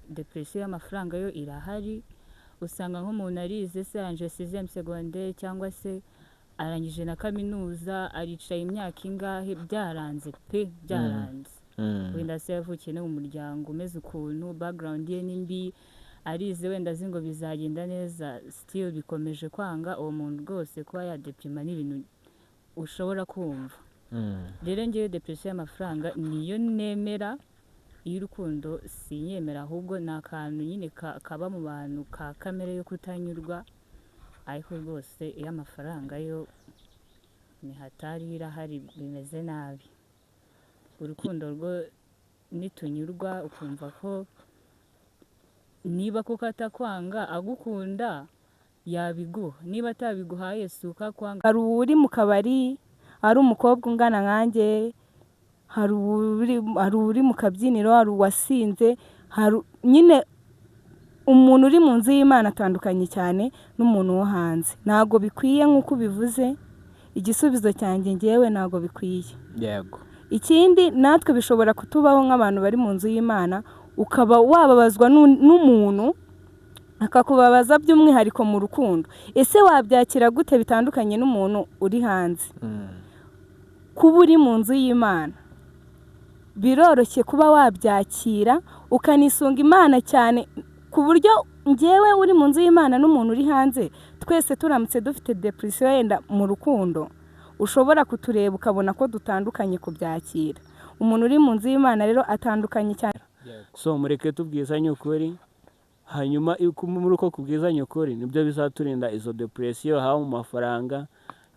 depression y'amafaranga yo irahari usanga nk'umuntu arize se arangije 6e secondaire cyangwa se arangije na kaminuza aricaye imyaka ingahe byaranze byaranze wenda se yavukiye no mu muryango umeze ukuntu background ye nimbi arize wenda zingo bizagenda neza still bikomeje kwanga uwo muntu rwose kuba yadeprima n'ibintu ushobora kumva rero ngewe depression y'amafaranga niyo nemera y'urukundo sinyemera ahubwo nakantu nyine kaba mu bantu ka kamere yo kutanyurwa ariko rwose y'amafaranga yo ni hatari irahari bimeze nabi urukundo rwo nitunyurwa ukumva ko niba kuko atakwanga agukunda yabiguha niba atabiguhaye suka kwanga hari uri mu kabari hari umukobwa ungana nkanjye hari uri mu kabyiniro hari uwasinze hari nyine umuntu uri mu nzu y'Imana atandukanye cyane n'umuntu wo hanze ntago bikwiye nk'uko bivuze igisubizo cyanjye ngewe ntago bikwiye yego ikindi natwe bishobora kutubaho nk'abantu bari mu nzu y'Imana ukaba wababazwa n'umuntu akakubabaza by'umwihariko mu rukundo ese wabyakira gute bitandukanye n'umuntu uri hanze kuba uri mu nzu y'Imana biroroshye kuba wabyakira ukanisunga Imana cyane ku buryo ngewe uri mu nzu y'Imana n'umuntu uri hanze twese turamutse dufite depression yenda mu rukundo ushobora kutureba ukabona ko dutandukanye kubyakira umuntu uri mu nzu y'Imana rero atandukanye cyane so mureke tubwizanye ukuri hanyuma muri uko kubwizanya ukuri nibyo bizaturinda izo depression haba mu mafaranga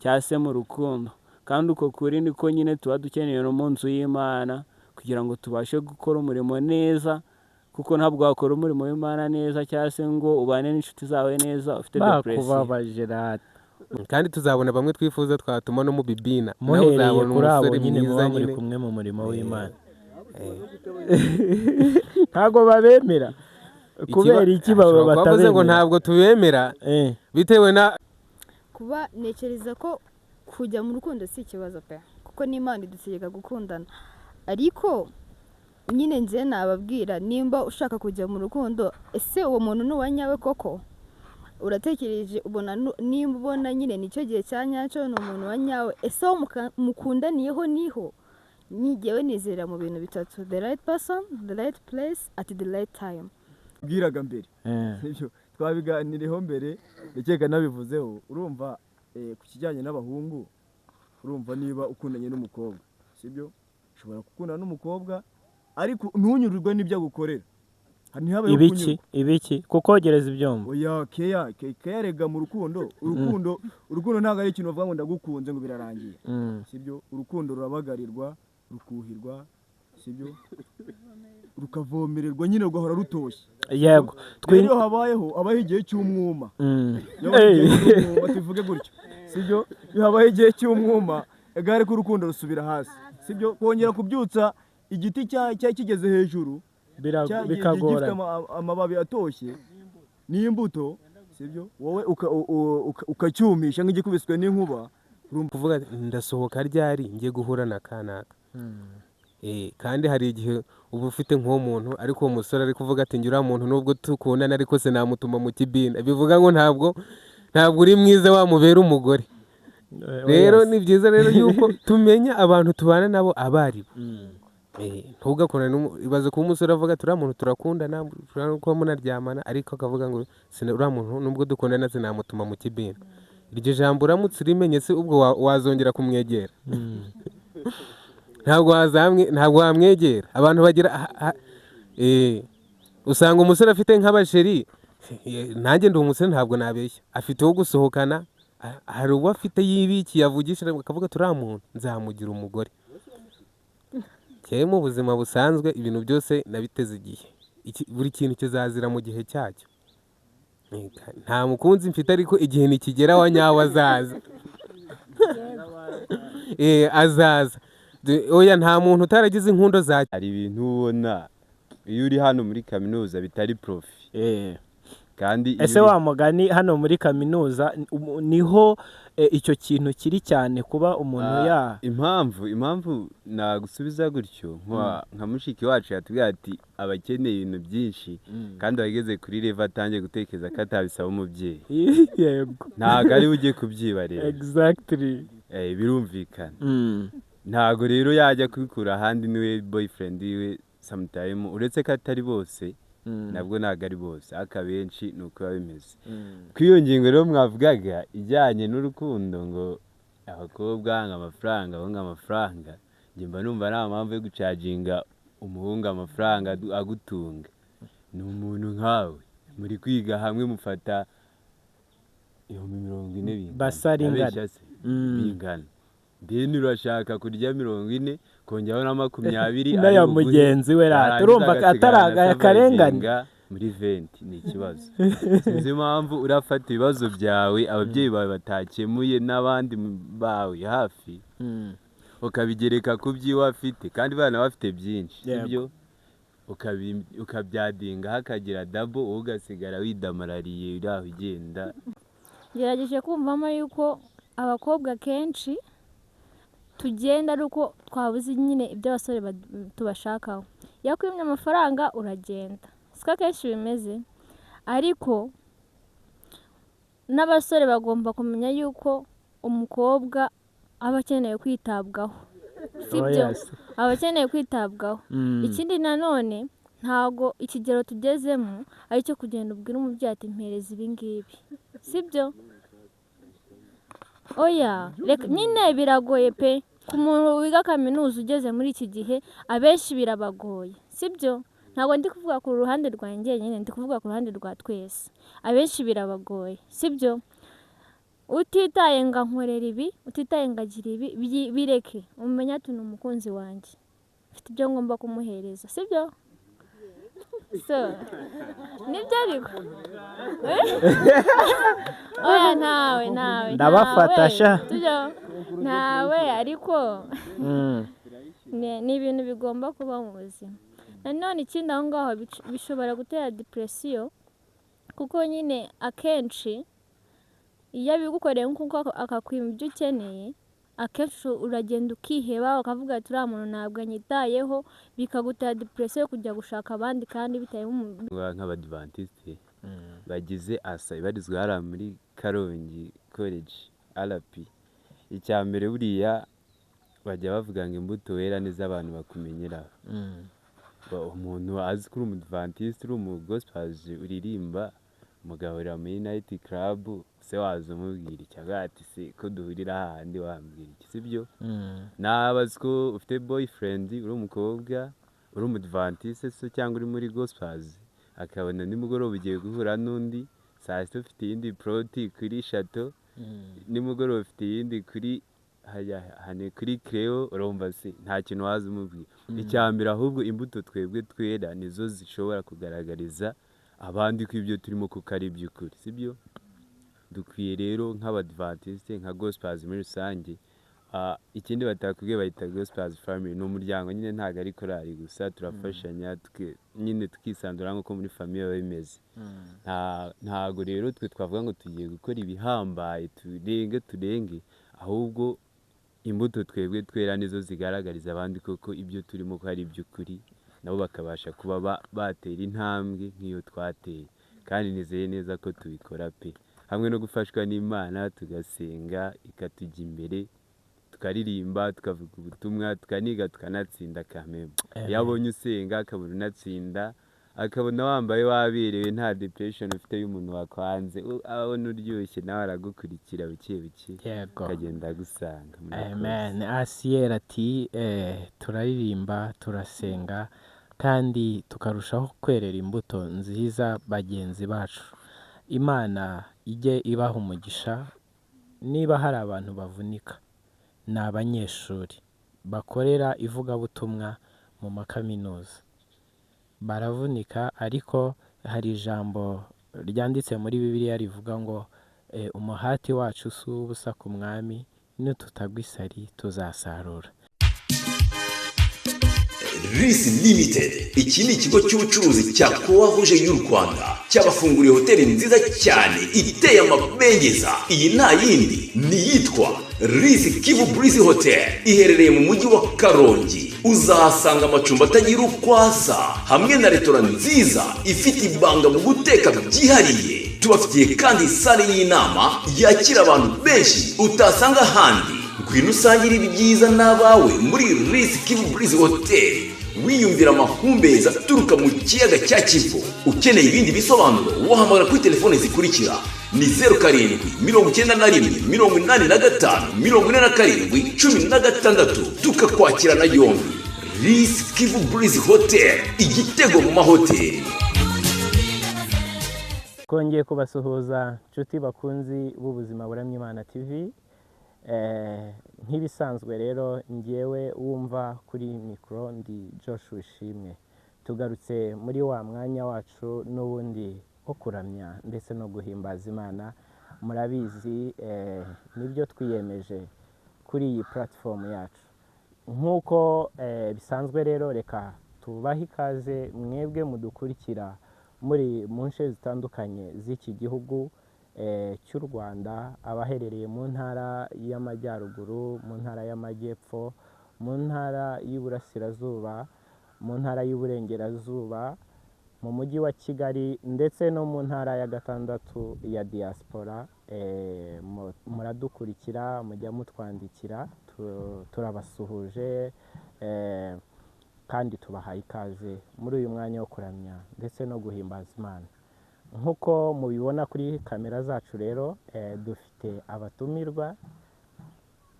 cyangwa se mu rukundo kandi uko kuri niko nyine tuba dukeneye no mu nzu y'Imana kugira ngo tubashe gukora umurimo neza kuko ntabwo wakora umurimo w'Imana neza cyangwa se ngo ubane n'inshuti zawe neza ufite depression kandi tuzabona bamwe twifuza twatuma no mu bibina muhereye kuri abo nyine muba muri kumwe mu murimo w'Imana ntago babemera kubera iki bavuze ngo ntabwo tubemera bitewe na kuba nekereza ko kujya mu rukundo si ikibazo pe kuko n'Imana idutegeka gukundana ariko nyine nje nababwira nimba ushaka kujya mu rukundo ese uwo muntu n'uwanyawe koko uratekereje ubona nimba ubona nyine nicyo gihe cya nyacyo ni umuntu wanyawe ese wo mukundaniyeho niho nyigewe nizera mu bintu bitatu the right person the right place at the right time bwiraga mbere sibyo twabiganireho mbere ndekeka nabivuzeho urumva ku kijyanye n'abahungu urumva niba ukundanye n'umukobwa sibyo ushobora gukundana n'umukobwa ariko ntunyurirwe n'ibyo agukorera ibiki kukogereza ibyombo oya keya rega mu rukundo urukundo ntabwo ari ikintu bavuga ngo ndagukunze ngo birarangiye sibyo urukundo rurabagarirwa rukuhirwa sibyo rukavomererwa nyine rugahora rutoshye yego rero habaho igihe cy'umwuma tuvuge gutyo sibyo iyo habaho igihe cy'umwuma egare ko urukundo rusubira hasi sibyo kongera kubyutsa igiti kigeze hejuru bikagora amababi atoshye n'imbuto sibyo wowe ukacyumisha nk'igikubiswe n'inkuba kuvuga ndasohoka ryari ngiye guhura na kanaka kandi hari igihe uba ufite nk'uwo muntu ariko uwo musore ari kuvuga ati ngira muntu nubwo tukundana ariko se namutuma mu kibina bivuga ngo ntabwo uri mwiza wamubera umugore rero ni byiza rero yuko tumenya abantu tubana nabo abaribo ntugakundane ibaze kuba umusore avuga ati uriya muntu turakundana kuba munaryamana ariko akavuga ngo uriya muntu nubwo dukundana sinamutuma mu kibina iryo jambo uramutse urimenye se ubwo wazongera kumwegera ntabwo wamwegera abantu bagira usanga umusore afite nk'abasheri nanjye ndi umusore ntabwo nabeshya afite uwo gusohokana hari uwo afite yibikiye avugisha akavuga ati uriya muntu nzamugira umugore cyane mu buzima busanzwe ibintu byose nabiteze igihe buri kintu kizazira mu gihe cyacyo nta mukunzi mfite ariko igihe nikigera wa nyawe azaza azaza oya nta muntu utaragize inkundo za hari ibintu ubona iyo uri hano muri kaminuza bitari profi kandi iyo ese uri- wa mugani hano muri kaminuza niho icyo kintu kiri cyane kuba umuntu impamvu nagusubiza gutyo nka mushiki wacu yatubwiye ati aba akeneye ibintu byinshi kandi abageze kuri revo atangiye gutekereza ko atabisaba umubyeyi yego ntabwo ari we ugiye kubyiba rero exactly birumvikana ntabwo rero yajya kubikura ahandi niwe boyfriend wiwe sometime uretse ko atari bose nabwo ntabwo ari bose ariko abenshi ni uko biba bimeze kuri iyo ngingo rero mwavugaga ijyanye n'urukundo ngo abakobwa amafaranga abahungu amafaranga njye mba numva nta mpamvu yo gucaginga umuhungu amafaranga agutunga ni umuntu nkawe muri kwiga hamwe mufata 40,000 Basari ingana. Abeshya se? Bingana deni urashaka kurya 40 kongeraho na 20 n'aya mugenzi we rata urumva atari akarengane muri 20 ni ikibazo sinzi impamvu urafata ibibazo byawe ababyeyi bawe batakemuye n'abandi bawe hafi ukabigereka ku by'iwe afite kandi bana bafite byinshi sibyo ukabyadinga hakagira dabo wowe ugasigara widamarariye uri aho ugenda. Gerageje kumvamo yuko abakobwa kenshi tugenda ari uko twabuze nyine ibyo abasore tubashakaho. Iyo akwimye amafaranga uragenda siko akenshi bimeze, ariko n'abasore bagomba kumenya yuko umukobwa aba akeneye kwitabwaho, sibyo? Aba akeneye kwitabwaho. Ikindi nanone ntago ikigero tugezemo ari cyo kugenda ubwira umubyeyi ati mpereza ibi ngibi, sibyo? Oya, nyine biragoye pe ku muntu wiga kaminuza ugeze muri iki gihe abenshi birabagoye, sibyo? Ntabwo ndi kuvuga ku ruhande rwanjye nyine, ndi kuvuga ku ruhande rwa twese. Abenshi birabagoye, sibyo? Utitaye ngo nkorera ibi, utitaye ngo agira ibi, bireke umenya ati ni umukunzi wanjye, mfite ibyo ngomba kumuhereza, sibyo? So nibyo ariko oya nawe ndabafata sha nawe ariko ni ibintu bigomba kuba mu buzima. Nanone ikindi aho ngaho bishobora gutera depresiyo, kuko nyine akenshi iyo abigukoreye nk'uko akakwima ibyo ukeneye, akenshi uragenda ukiheba ukavuga ati uriya muntu ntabwo anyitayeho, bikagutera depresiyo yo kujya gushaka abandi kandi bitari nk'abadivantisite bagize asa ibarizwa hariya muri Karongi college RP. Icya mbere buriya bajya bavuga ngo imbuto wera n'iz'abantu bakumenyeraho. Umuntu azi ko uri umudivantiste uri umugospels uririmba mugahurira muri night club, se waza umubwira icyaga ati se ko duhurira hahandi wambwira iki, sibyo? Nabazi ko ufite boyfriend uri umukobwa uri umudivantiste se cyangwa uri muri gospels, akabona nimugoroba ugiye guhura n'undi, saa sita ufite iyindi proti kuri shato, nimugoroba ufite iyindi kuri hane kuri Cleo, urumva se nta kintu waza umubwira. Icya mbere ahubwo imbuto twebwe twera nizo zishobora kugaragariza abandi ko ibyo turimo kuko ari iby'ukuri, sibyo? Dukwiye rero nk'abadivantiste nka gospels muri rusange, ikindi batakubwiye bayita gospels family, ni umuryango nyine, ntabwo ari korali gusa, turafashanya nyine tukisandura nk'uko muri famiye biba bimeze. Ntabwo rero twe twavuga ngo tugiye gukora ibihambaye turenge, ahubwo imbuto twebwe twera nizo zigaragariza abandi koko ibyo turimo ko ari iby'ukuri, nabo bakabasha kuba batera intambwe nk'iyo twateye. Kandi nizeye neza ko tubikora pe, hamwe no gufashwa n'Imana tugasenga ikatujya imbere, tukaririmba tukavuga ubutumwa, tukaniga tukanatsinda kameme. Iyo abonye usenga akabona unatsinda, akabona wambaye waberewe nta depression ufite y'umuntu wakwanze, abona uryoshye nawe aragukurikira buke buke akagenda agusanga. Amen. Asiyeri ati turaririmba turasenga kandi tukarushaho kwerera imbuto nziza bagenzi bacu. Imana ijye ibaha umugisha. Niba hari abantu bavunika, ni abanyeshuri bakorera ivugabutumwa mu makaminuza, baravunika, ariko hari ijambo ryanditse muri Bibiliya rivuga ngo umuhati wacu si ubusa ku mwami, nitutagwa isari tuzasarura. Risi Limited. Iki ni ikigo cy'ubucuruzi cya Croix Rouge y'u Rwanda cyabafunguriye hoteli nziza cyane iteye amabengeza. Iyi nta yindi ni yitwa Risi Kivu Breeze Hotel, iherereye mu mujyi wa Karongi. Uzahasanga amacumbi atagira uko asa hamwe na resitora nziza ifite ibanga mu guteka byihariye. Tubafitiye kandi sale y'inama yakira abantu benshi utasanga ahandi. Ngwino usangire ibyiza n'abawe muri Risi Kivu Breeze Hotel, wiyumvira amahumbezi aturuka mu kiyaga cya Kivu. Ukeneye ibindi bisobanuro wahamagara kuri telefone zikurikira: ni 07 91 85 47 16, tukakwakira na yombi. Risi Kivu Breeze Hotel, igitego mu mahoteli. Kongeye kubasuhuza nshuti bakunzi b'ubuzima buramye Imana TV. Nk'ibisanzwe rero ngewe wumva kuri mikoro ndi Joshua Ishimwe. Tugarutse muri wa mwanya wacu n'ubundi wo kuramya ndetse no guhimbaza Imana. Murabizi nibyo twiyemeje kuri iyi platform yacu. Nk'uko bisanzwe rero, reka tubahe ikaze mwebwe mudukurikira muri mu nce zitandukanye z'iki gihugu cy'u Rwanda, abaherereye mu ntara y'Amajyaruguru, mu ntara y'Amajyepfo, mu ntara y'Iburasirazuba, mu ntara y'Uburengerazuba, mu mujyi wa Kigali ndetse no mu ntara ya gatandatu ya diaspora. Muradukurikira, mujya mutwandikira, turabasuhuje kandi tubahaye ikaze muri uyu mwanya wo kuramya ndetse no guhimbaza Imana. Nk'uko mubibona kuri kamera zacu rero, dufite abatumirwa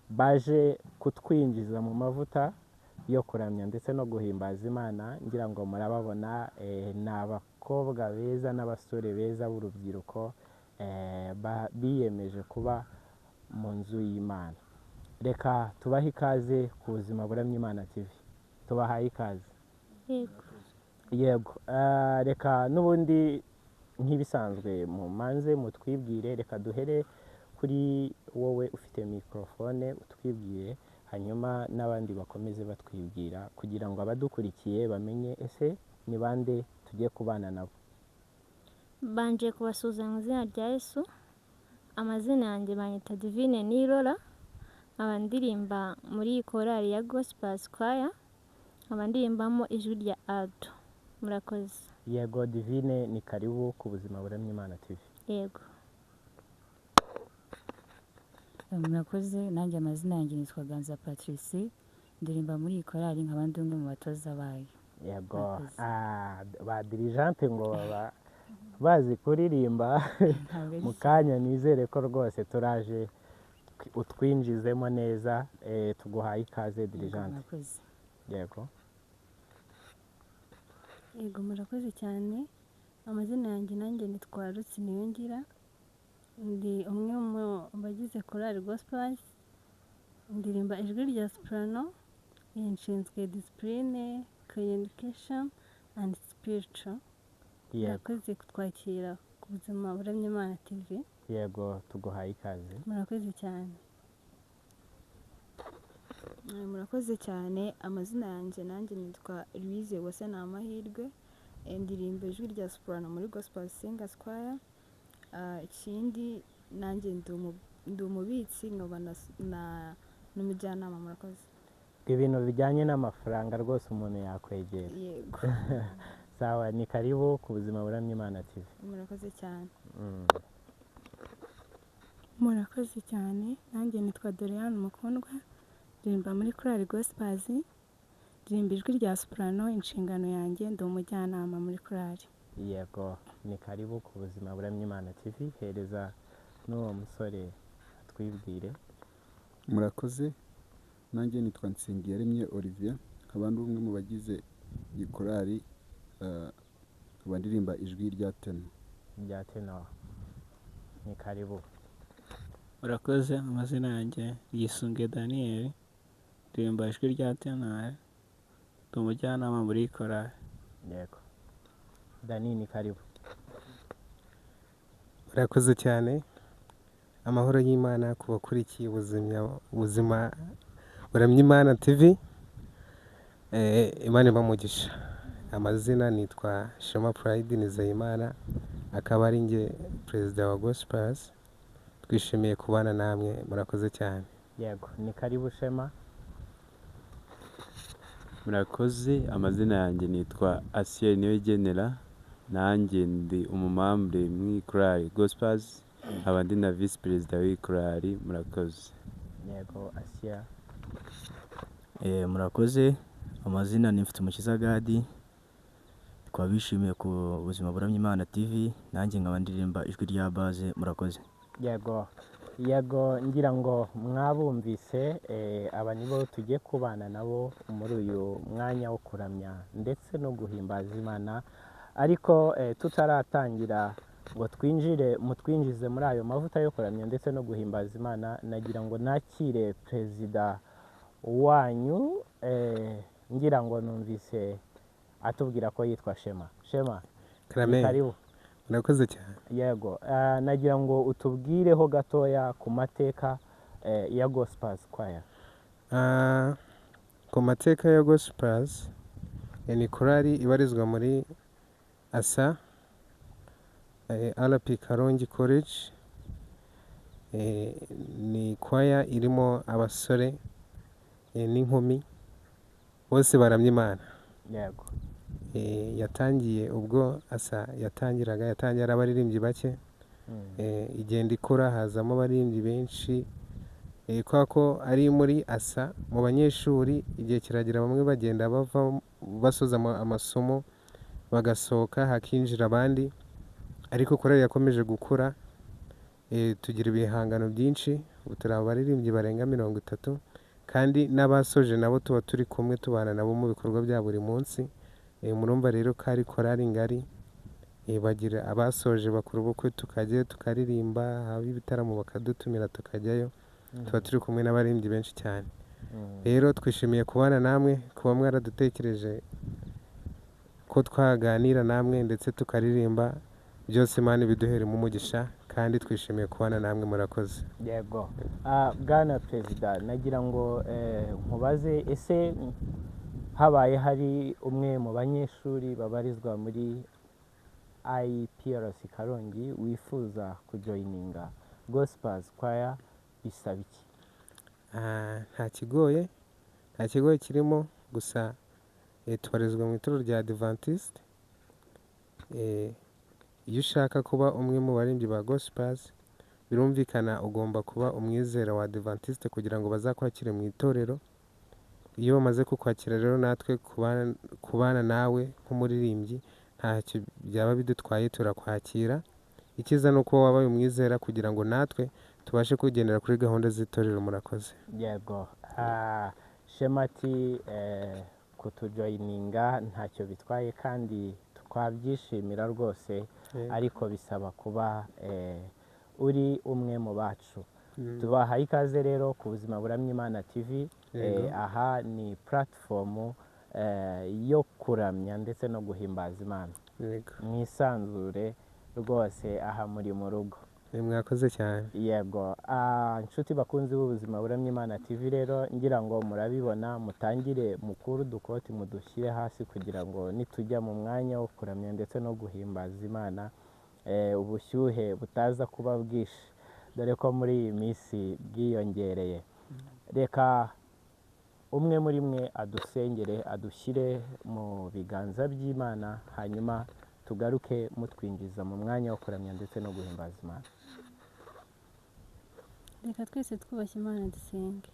baje kutwinjiza mu mavuta yo kuramya ndetse no guhimbaza Imana. Ngira ngo murababona, ni abakobwa beza n'abasore beza b'urubyiruko biyemeje kuba mu nzu y'Imana. Reka tubahe ikaze ku buzima buramye Imana TV. Tubahaye ikaze. Yego. Reka n'ubundi nk'ibisanzwe mumanze mutwibwire. Reka duhere kuri wowe ufite mikrofone, utwibwire, hanyuma n'abandi bakomeze batwibwira kugira ngo abadukurikiye bamenye ese ni bande tugiye kubana nabo. Banje kubasuhuza mu izina rya Yesu. Amazina yanjye banyita Divine Nirora, nkaba ndirimba muri korali ya Gospel Choir, nkaba ndirimbamo ijwi rya Alto. Murakoze. Yego Divine, ni karibu ku buzima buramye Imana TV. Yego. Murakoze. Nanjye amazina yanjye nitwa Ganza Patrice, ndirimba muri iyi korali, nkaba ndi umwe mu batoza bayo. Yego. Ba dirigente ngo baba bazi kuririmba. Mu kanya nizere ko rwose turaje utwinjizemo neza. Tuguhaye ikaze dirigente. Yego. Yego, murakoze cyane. Amazina yanjye nanjye nitwa Rusi Niyongira, ndi umwe mu bagize korali Gospel, ndirimba ijwi rya soprano, nshinzwe discipline, communication and spiritual. Murakoze kutwakira ku buzima buramye Imana TV. Yego, tuguhaye ikaze. Murakoze cyane. Murakoze cyane. Amazina yanjye nanjye nitwa Louise Wose Namahirwe, ndirimba ijwi rya soprano muri Gospel Singers Choir. Ikindi nanjye ndi umubitsi nkaba n'umujyanama. Murakoze. Ibintu bijyanye n'amafaranga rwose umuntu yakwegera. Yego. Sawa, ni karibu ku buzima buramye Imana TV. Murakoze cyane. Murakoze cyane. Nanjye nitwa Doriane Mukundwa, ndirimba muri korali Gospel, ndirimba ijwi rya soprano. Inshingano yanjye ndi umujyanama muri korali. Yego, ni karibu ku buzima buramye Imana TV. Hereza n'uwo musore atwibwire. Murakoze. Nanjye nitwa Nsengiyaremye Olivier, nkaba ndi umwe mu bagize iyi korali, nkaba ndirimba ijwi rya tenor. Ni karibu. Murakoze. Amazina yanjye Yisunge Daniel, ndirimba ijwi rya tenor, ndi umujyanama muri korali. Yego. Dani, ni karibu. Murakoze cyane. Amahoro y'Imana ku bakurikiye ubuzima buramye Imana TV. Imana ibamugisha. Amazina nitwa Shema Pride Nizeyimana, akaba ari njye perezida wa Gospers. Twishimiye kubana namwe, murakoze cyane. yego ni karibu Shema. murakoze. Amazina yanjye nitwa Asiel Niyogenera, nanjye ndi umumambure muri korali Gospers, nkaba ndi na visi perezida w'iyi korali. Murakoze. yego Asia. Murakoze. Amazina ni Mfitumukiza Gadi, tukaba bishimiye ku buzima buramya Imana TV, nanjye nkaba ndirimba ijwi rya baze. Murakoze. yego ngira ngo mwabumvise, aba nibo tugiye kubana nabo muri uyu mwanya wo kuramya ndetse no guhimbaza Imana, ariko tutaratangira ngo mutwinjize muri ayo mavuta yo kuramya ndetse no guhimbaza Imana, nagira ngo nakire perezida wanyu, ngira ngo numvise atubwira ko yitwa Shema. Karame. Karibu. Murakoze cyane. Yego, nagira ngo utubwireho gatoya ku mateka ya Gospers Choir. Ku mateka ya Gospers, ni korali ibarizwa muri ASA, RP Karongi College. Ni choir irimo abasore n'inkumi bose baramya Imana. Yego. Yatangiye ubwo ASA yatangiye ari abaririmbyi bake, igenda ikura hazamo abaririmbyi benshi, kubera ko ari muri ASA mu banyeshuri igihe kiragira bamwe bagenda basoza amasomo bagasohoka hakinjira abandi, ariko korali yakomeje gukura, tugira ibihangano byinshi, ubu turi abaririmbyi barenga 30, kandi n'abasoje nabo tuba turi kumwe tubana nabo mu bikorwa bya buri munsi. Murumva rero ko ari korali ngari, bagira abasoje bakora ubukwe tukajyayo tukaririmba, haba ibitaramo bakadutumira tukajyayo, tuba turi kumwe n'abaririmbyi benshi cyane. Rero twishimiye kubana namwe, kuba mwaradutekereje ko twaganira namwe ndetse tukaririmba, byose Imana ibiduheremo umugisha, kandi twishimiye kubana namwe. Murakoze. Yego. Bwana Perezida, nagira ngo nkubaze, ese habaye hari umwe mu banyeshuri babarizwa muri IPRC Karongi wifuza kujoyininga Gospers Choir, bisaba iki? Nta kigoye kirimo, gusa tubarizwa mu itorero rya Adventiste. Iyo ushaka kuba umwe mu baririmbyi ba Gospers, birumvikana ugomba kuba umwizera wa Adventiste kugira ngo bazakwakire mu itorero. Iyo bamaze kukwakira rero, natwe kubana nawe nk'umuririmbyi ntacyo byaba bidutwaye, turakwakira. Icyiza ni uko wabaye umwizera kugira ngo natwe tubashe kugendera kuri gahunda z'itorero. Murakoze. Yego. Shema ati kutujoyininga ntacyo bitwaye kandi twabyishimira rwose, ariko bisaba kuba uri umwe mu bacu. Tubahaye ikaze rero ku buzima buramya Imana TV. Aha ni platform yo kuramya ndetse no guhimbaza Imana. Mwisanzure rwose, aha muri mu rugo. Mwakoze cyane. Yego. Inshuti bakunzi b'ubuzima buramya Imana TV, rero ngira ngo murabibona, mutangire mukuru dukoti mudushyire hasi kugira ngo nitujya mu mwanya wo kuramya ndetse no guhimbaza Imana, ubushyuhe butaza kuba bwinshi, dore ko muri iyi minsi bwiyongereye. Reka umwe muri mwe adusengere, adushyire mu biganza by'Imana, hanyuma tugaruke mutwinjiza mu mwanya wo kuramya ndetse no guhimbaza Imana. Reka twese twubashye Imana dusenge.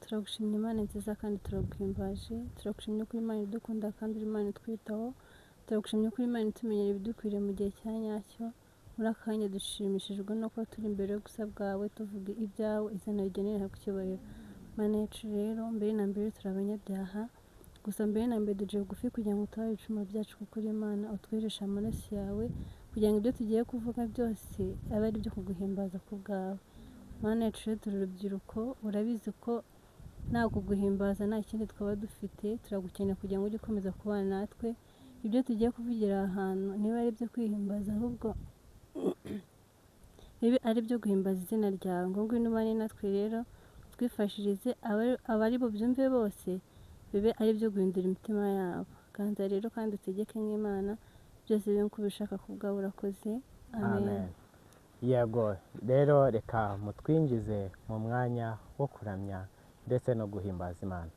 Turagushimira Imana nziza kandi turaguhimbaje, turagushimira ko Imana idukunda kandi uri Imana itwitaho, turagushimira ko Imana itumenyera ibidukwiriye mu gihe cya nyacyo. Muri aka kanya dushimishijwe no kuba turi imbere yo gusa bwawe, tuvuga ibyawe, izina rigenewe ku cyubahiro. Mana yacu rero, mbere na mbere turi abanyabyaha, gusa mbere na mbere duje bugufi kugira ngo utabaye ibicumuro byacu, kuko uri Imana utwejesha amaraso yawe, kugira ngo ibyo tugiye kuvuga byose abe ari ibyo kuguhimbaza ku bwawe. Mana yacu rero, turi urubyiruko, urabizi ko nta kuguhimbaza nta kindi twaba dufite, turagukeneye kugira ngo ujye ukomeza kubana natwe. Ibyo tugiye kuvugira aha hantu niba ari ibyo kwihimbaza, ahubwo bibe ari ibyo guhimbaza izina ryawe. Ngo ngwino ubane natwe rero, twifashirize abari bubyumve bose, bibe ari ibyo guhindura imitima yabo. Ganza rero kandi utegeke nk'Imana, byose bibe uko ubishaka ku bwawe. Urakoze, amen. Yego rero reka mutwinjize mu mwanya wo kuramya ndetse no guhimbaza Imana.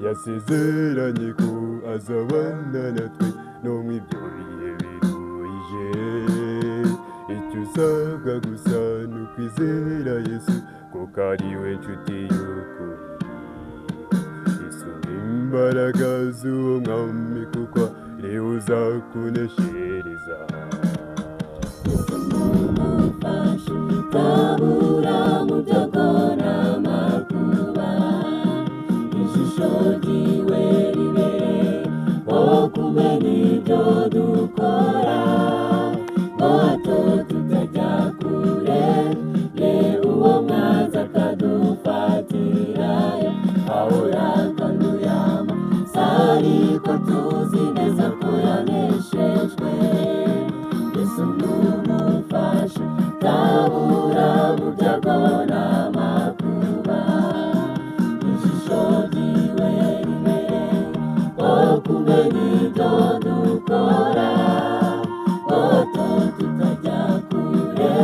Yasezeranye ko azabana natwe no mu ibyo bihe biruhije. Icyo usabwa gusa ni ukwizera Yesu, kuko ari we nshuti y'ukuri. Yesu ni imbaraga z'uwo mwami, kuko ari we uzakuneshereza. Yesu ni umufasha utabura mu byago n'amakuba. Ijisho ryiwe ribereye wo kumenya ibyo dukora, ngo hato tutajya kure ye uwo mwanzi akadufatirayo. Ahora akanduye amaso ariko tuzi neza ko yaneshejwe. Yesu ni umufasha utabura mu byago n'amakuba. Ijisho ryiwe ribereye wo kumenya ibyo dukora, ngo hato tutajya kure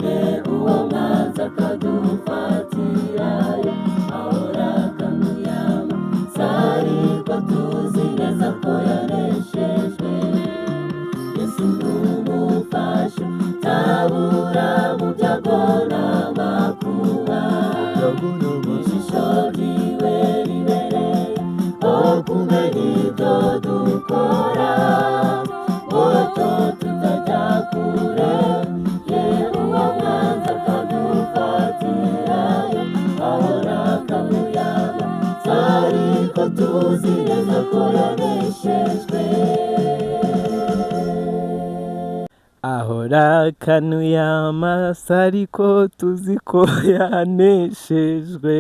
ye uwo mwanzi akadufatirayo. Ahora akanduye amaso ariko tuzi neza ko yaneshejwe. Yesu ni umufasha utabura mu byago n'amakuba. Ijisho ryiwe ribereye wo kumenya ibyo dukora, ngo hato tutajya kure ye uwo mwanzi akadufatirayo. Ahora akanduye amaso ariko tuzi neza ko yaneshejwe. Ahora akanuye amaso ariko tuzi ko yaneshejwe.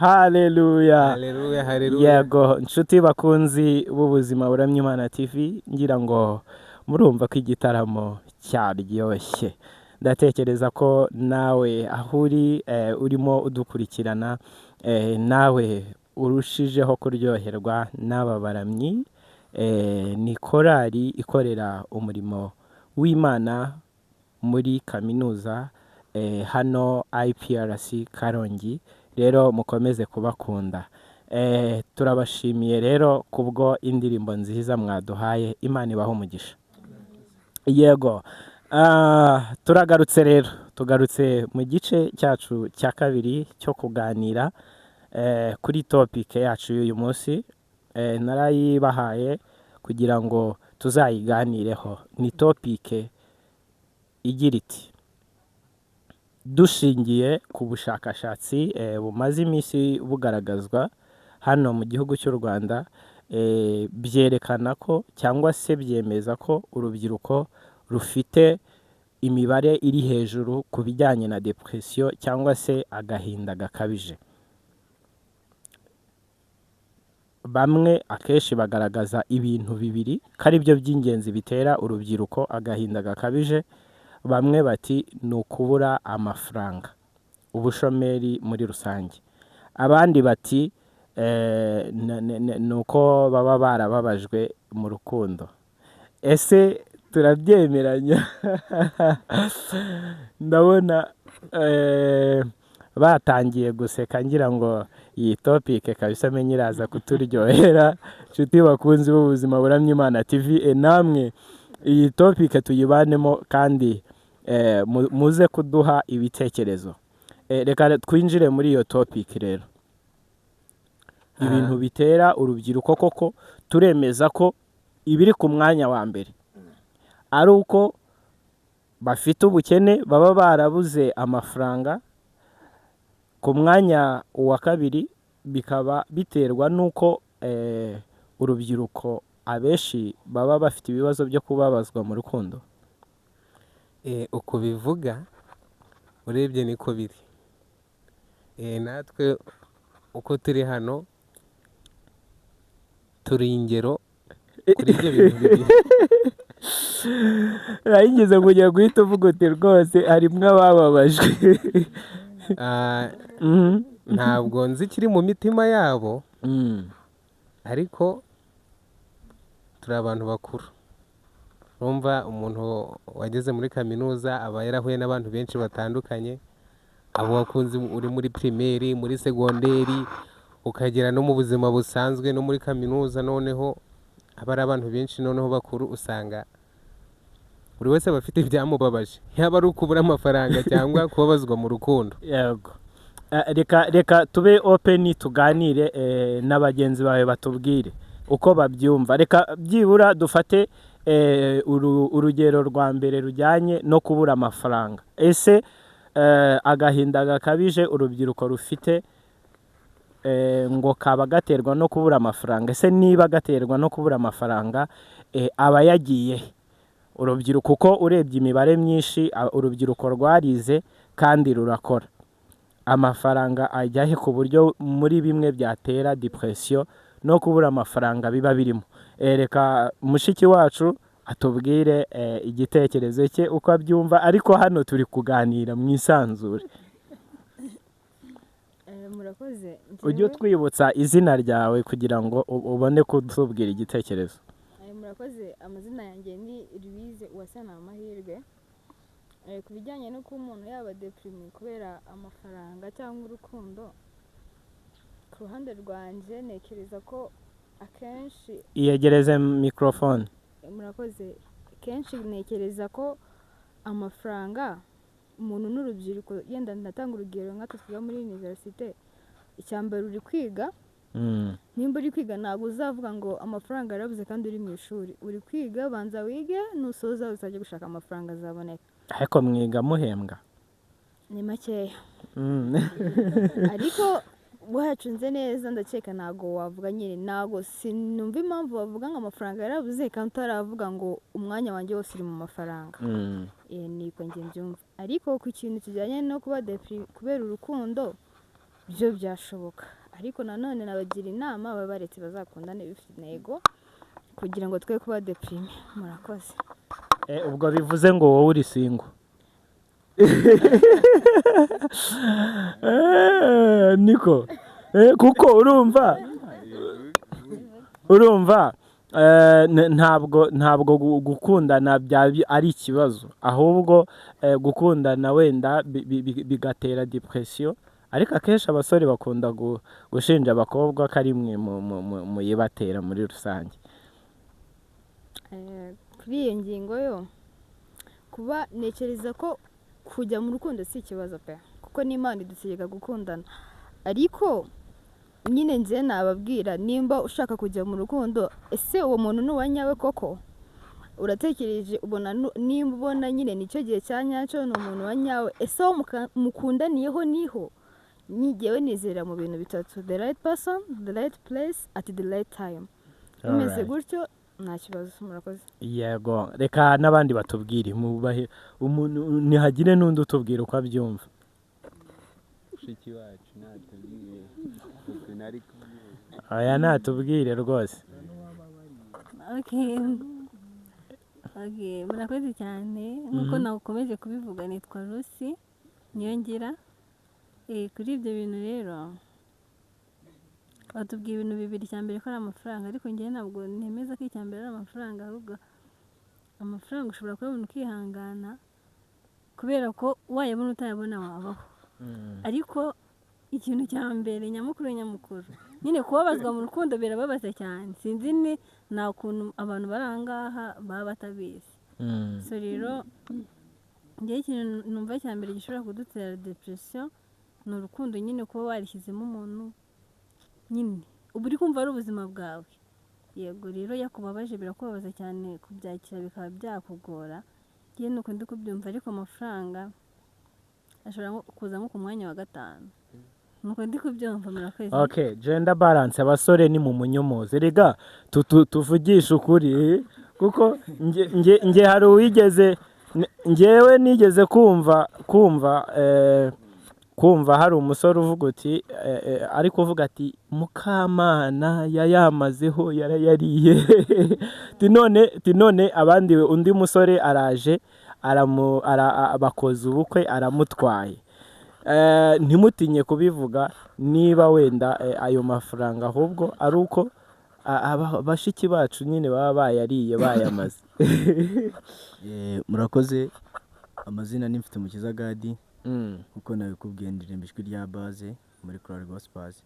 Haleluya, Haleluya, haleluya. yego nshuti bakunzi b'ubuzima buramya Imana TV, ngira ngo murumva ko igitaramo cyaryoshye. Ndatekereza ko nawe aho uri urimo udukurikirana nawe urushijeho kuryoherwa n'aba baramyi. Ni korali ikorera umurimo w'Imana muri kaminuza hano IPRC Karongi. Rero mukomeze kubakunda. Turabashimiye rero kubwo indirimbo nziza mwaduhaye. Imana ibahe umugisha. Yego, turagarutse rero, tugarutse mu gice cyacu cya kabiri cyo kuganira kuri topic yacu y'uyu munsi. Narayibahaye kugira ngo tuzayiganireho. Ni topic igira iti dushingiye ku bushakashatsi bumaze iminsi bugaragazwa hano mu gihugu cy'u Rwanda, byerekana ko cyangwa se byemeza ko urubyiruko rufite imibare iri hejuru ku bijyanye na depression cyangwa se agahinda gakabije. Bamwe akenshi bagaragaza ibintu bibiri ko ari byo by'ingenzi bitera urubyiruko agahinda gakabije. Bamwe bati ni ukubura amafaranga, ubushomeri muri rusange. Abandi bati ni uko baba barababajwe mu rukundo. Ese turabyemeranya? Ndabona batangiye guseka, ngira ngo iyi topic kabisa menye iraza kuturyohera. Nshuti bakunzi b'ubuzima buramya Imana TV, namwe iyi topic tuyibanemo kandi muze kuduha ibitekerezo. Reka twinjire muri iyo topic rero. Ibintu bitera urubyiruko koko turemeza ko ibiri ku mwanya wa mbere ari uko bafite ubukene, baba barabuze amafaranga. Ku mwanya wa kabiri bikaba biterwa n'uko urubyiruko abenshi baba bafite ibibazo byo kubabazwa mu rukundo. Uko bivuga urebye niko biri. Natwe uko turi hano turi ingero kuri ibyo bintu bibiri. Urayigeze ngo ugiye guhita uvuga uti rwose harimwo abababajwe. Ntabwo nzi ikiri mu mitima yabo, ariko turi abantu bakuru. Urumva umuntu wageze muri kaminuza aba yarahuye n'abantu benshi batandukanye. Abo wakunze uri muri primaire, muri segonderi, ukagera no mu buzima busanzwe no muri kaminuza. Noneho aba ari abantu benshi noneho bakuru, usanga buri wese aba afite ibyamubabaje, yaba ari ukubura amafaranga cyangwa kubabazwa mu rukundo. Yego, reka tube open tuganire na bagenzi bawe batubwire uko babyumva. Reka byibura dufate urugero rwa mbere rujyanye no kubura amafaranga. Ese agahinda gakabije urubyiruko rufite ngo kaba gaterwa no kubura amafaranga? Ese niba gaterwa no kubura amafaranga, aba yagiye urubyiruko? Uko urebye imibare myinshi, urubyiruko rwarize kandi rurakora. Amafaranga ajyahe ku buryo muri bimwe byatera depression no kubura amafaranga biba birimo? Reka mushiki wacu atubwire igitekerezo cye uko abyumva, ariko hano turi kuganira mu isanzure. Murakoze. Ujye utwibutsa izina ryawe kugira ngo ubone kutubwira igitekerezo. Murakoze. Amazina yanjye ni Louise Uwasana Amahirwe. Ku bijyanye no kuba umuntu yaba deprime kubera amafaranga cyangwa urukundo, ku ruhande rwanjye ntekereza ko akenshi iyegereze microphone. Murakoze. Kenshi ntekereza ko amafaranga umuntu n'urubyiruko, yenda ndatanga urugero nk'ako twiga muri universite, icyambere uri kwiga. Nimba uri kwiga ntabwo uzavuga ngo amafaranga yarabuze kandi uri mu ishuri. Uri kwiga, banza wige, nusoza uzajya gushaka amafaranga azaboneka. Ariko mwiga muhembwa? Ni makeya. Ariko wahacunze neza ndakeka ntabwo wavuga nyine, ntabwo sinumva impamvu bavuga ngo amafaranga yarabuze kandi utaravuga ngo umwanya wanjye wose uri mu mafaranga. Niko njye mbyumva. Ariko ku kintu kijyanye no kuba deprime kubera urukundo, byo byashoboka. Ariko nanone nabagira inama baba baretse bazakundane bifite intego kugira ngo twe kuba deprime. Murakoze. ubwo bivuze ngo wowe uri single niko kuko urumva ntabwo gukundana ari ikibazo ahubwo gukundana wenda bigatera depression ariko akenshi abasore bakunda gushinja abakobwa ko ari mwe muyibatera muri rusange. Kuri iyo ngingo yo kuba ntekereza ko kujya mu rukundo si ikibazo pe kuko n'Imana idutegeka gukundana ariko nyine nje nababwira nimba ushaka kujya mu rukundo ese uwo muntu ni uwanyawe koko uratekereje ubona nimba ubona nyine nicyo gihe cya nyacyo ni umuntu wanyawe ese aho mukundaniyeho niho nyigewe nizera mu bintu bitatu the right person the right place at the right time bimeze gutyo nta kibazo murakoze. Yego reka n'abandi batubwire mubahe umuntu nihagire n'undi utubwira uko abyumva. Mushiki wacu natubwire kuko nari kubwira aya natubwire rwose. Okay murakoze cyane nkuko nakomeje kubivuga nitwa Lucy Niyongira. Kuri ibyo bintu rero batubwiye ibintu bibiri, icya mbere ko ari amafaranga ariko njyewe ntabwo nemeza ko icya mbere ari amafaranga ahubwo amafaranga ushobora kuyabona ukihangana kubera ko wayabona utayabona wabaho ariko ikintu cya mbere nyamukuru nyine kubabazwa mu rukundo birababaza cyane sinzi nta kuntu abantu bari aha ngaha baba batabizi so rero njyewe ikintu numva cya mbere gishobora kudutera depression ni urukundo nyine kuba warishyizemo umuntu nyine uba uri kumva ari ubuzima bwawe. Yego rero yakubabaje birakubabaza cyane kubyakira bikaba byakugora njyewe nuko ndi kubyumva ariko amafaranga ashobora kuza nko ku mwanya wa 5 nuko ndi kubyumva murakoze. Okay, gender balance abasore ni mu munyomozi rega tuvugisha ukuri kuko nge hari uwigeze ngewe nigeze kumva hari umusore uvuga uti ariko uvuga ati Mukamana yayamazeho yarayariye tinone abandi undi musore araje bakoze ubukwe aramutwaye. Ntimutinye kubivuga niba wenda ayo mafaranga ahubwo ari uko bashiki bacu nyine baba bayariye bayamaze. Murakoze. Amazina ni Mfitemukiza Gadi kuko nabikubwiye ndirimba ijwi rya base muri Chorale Gospels.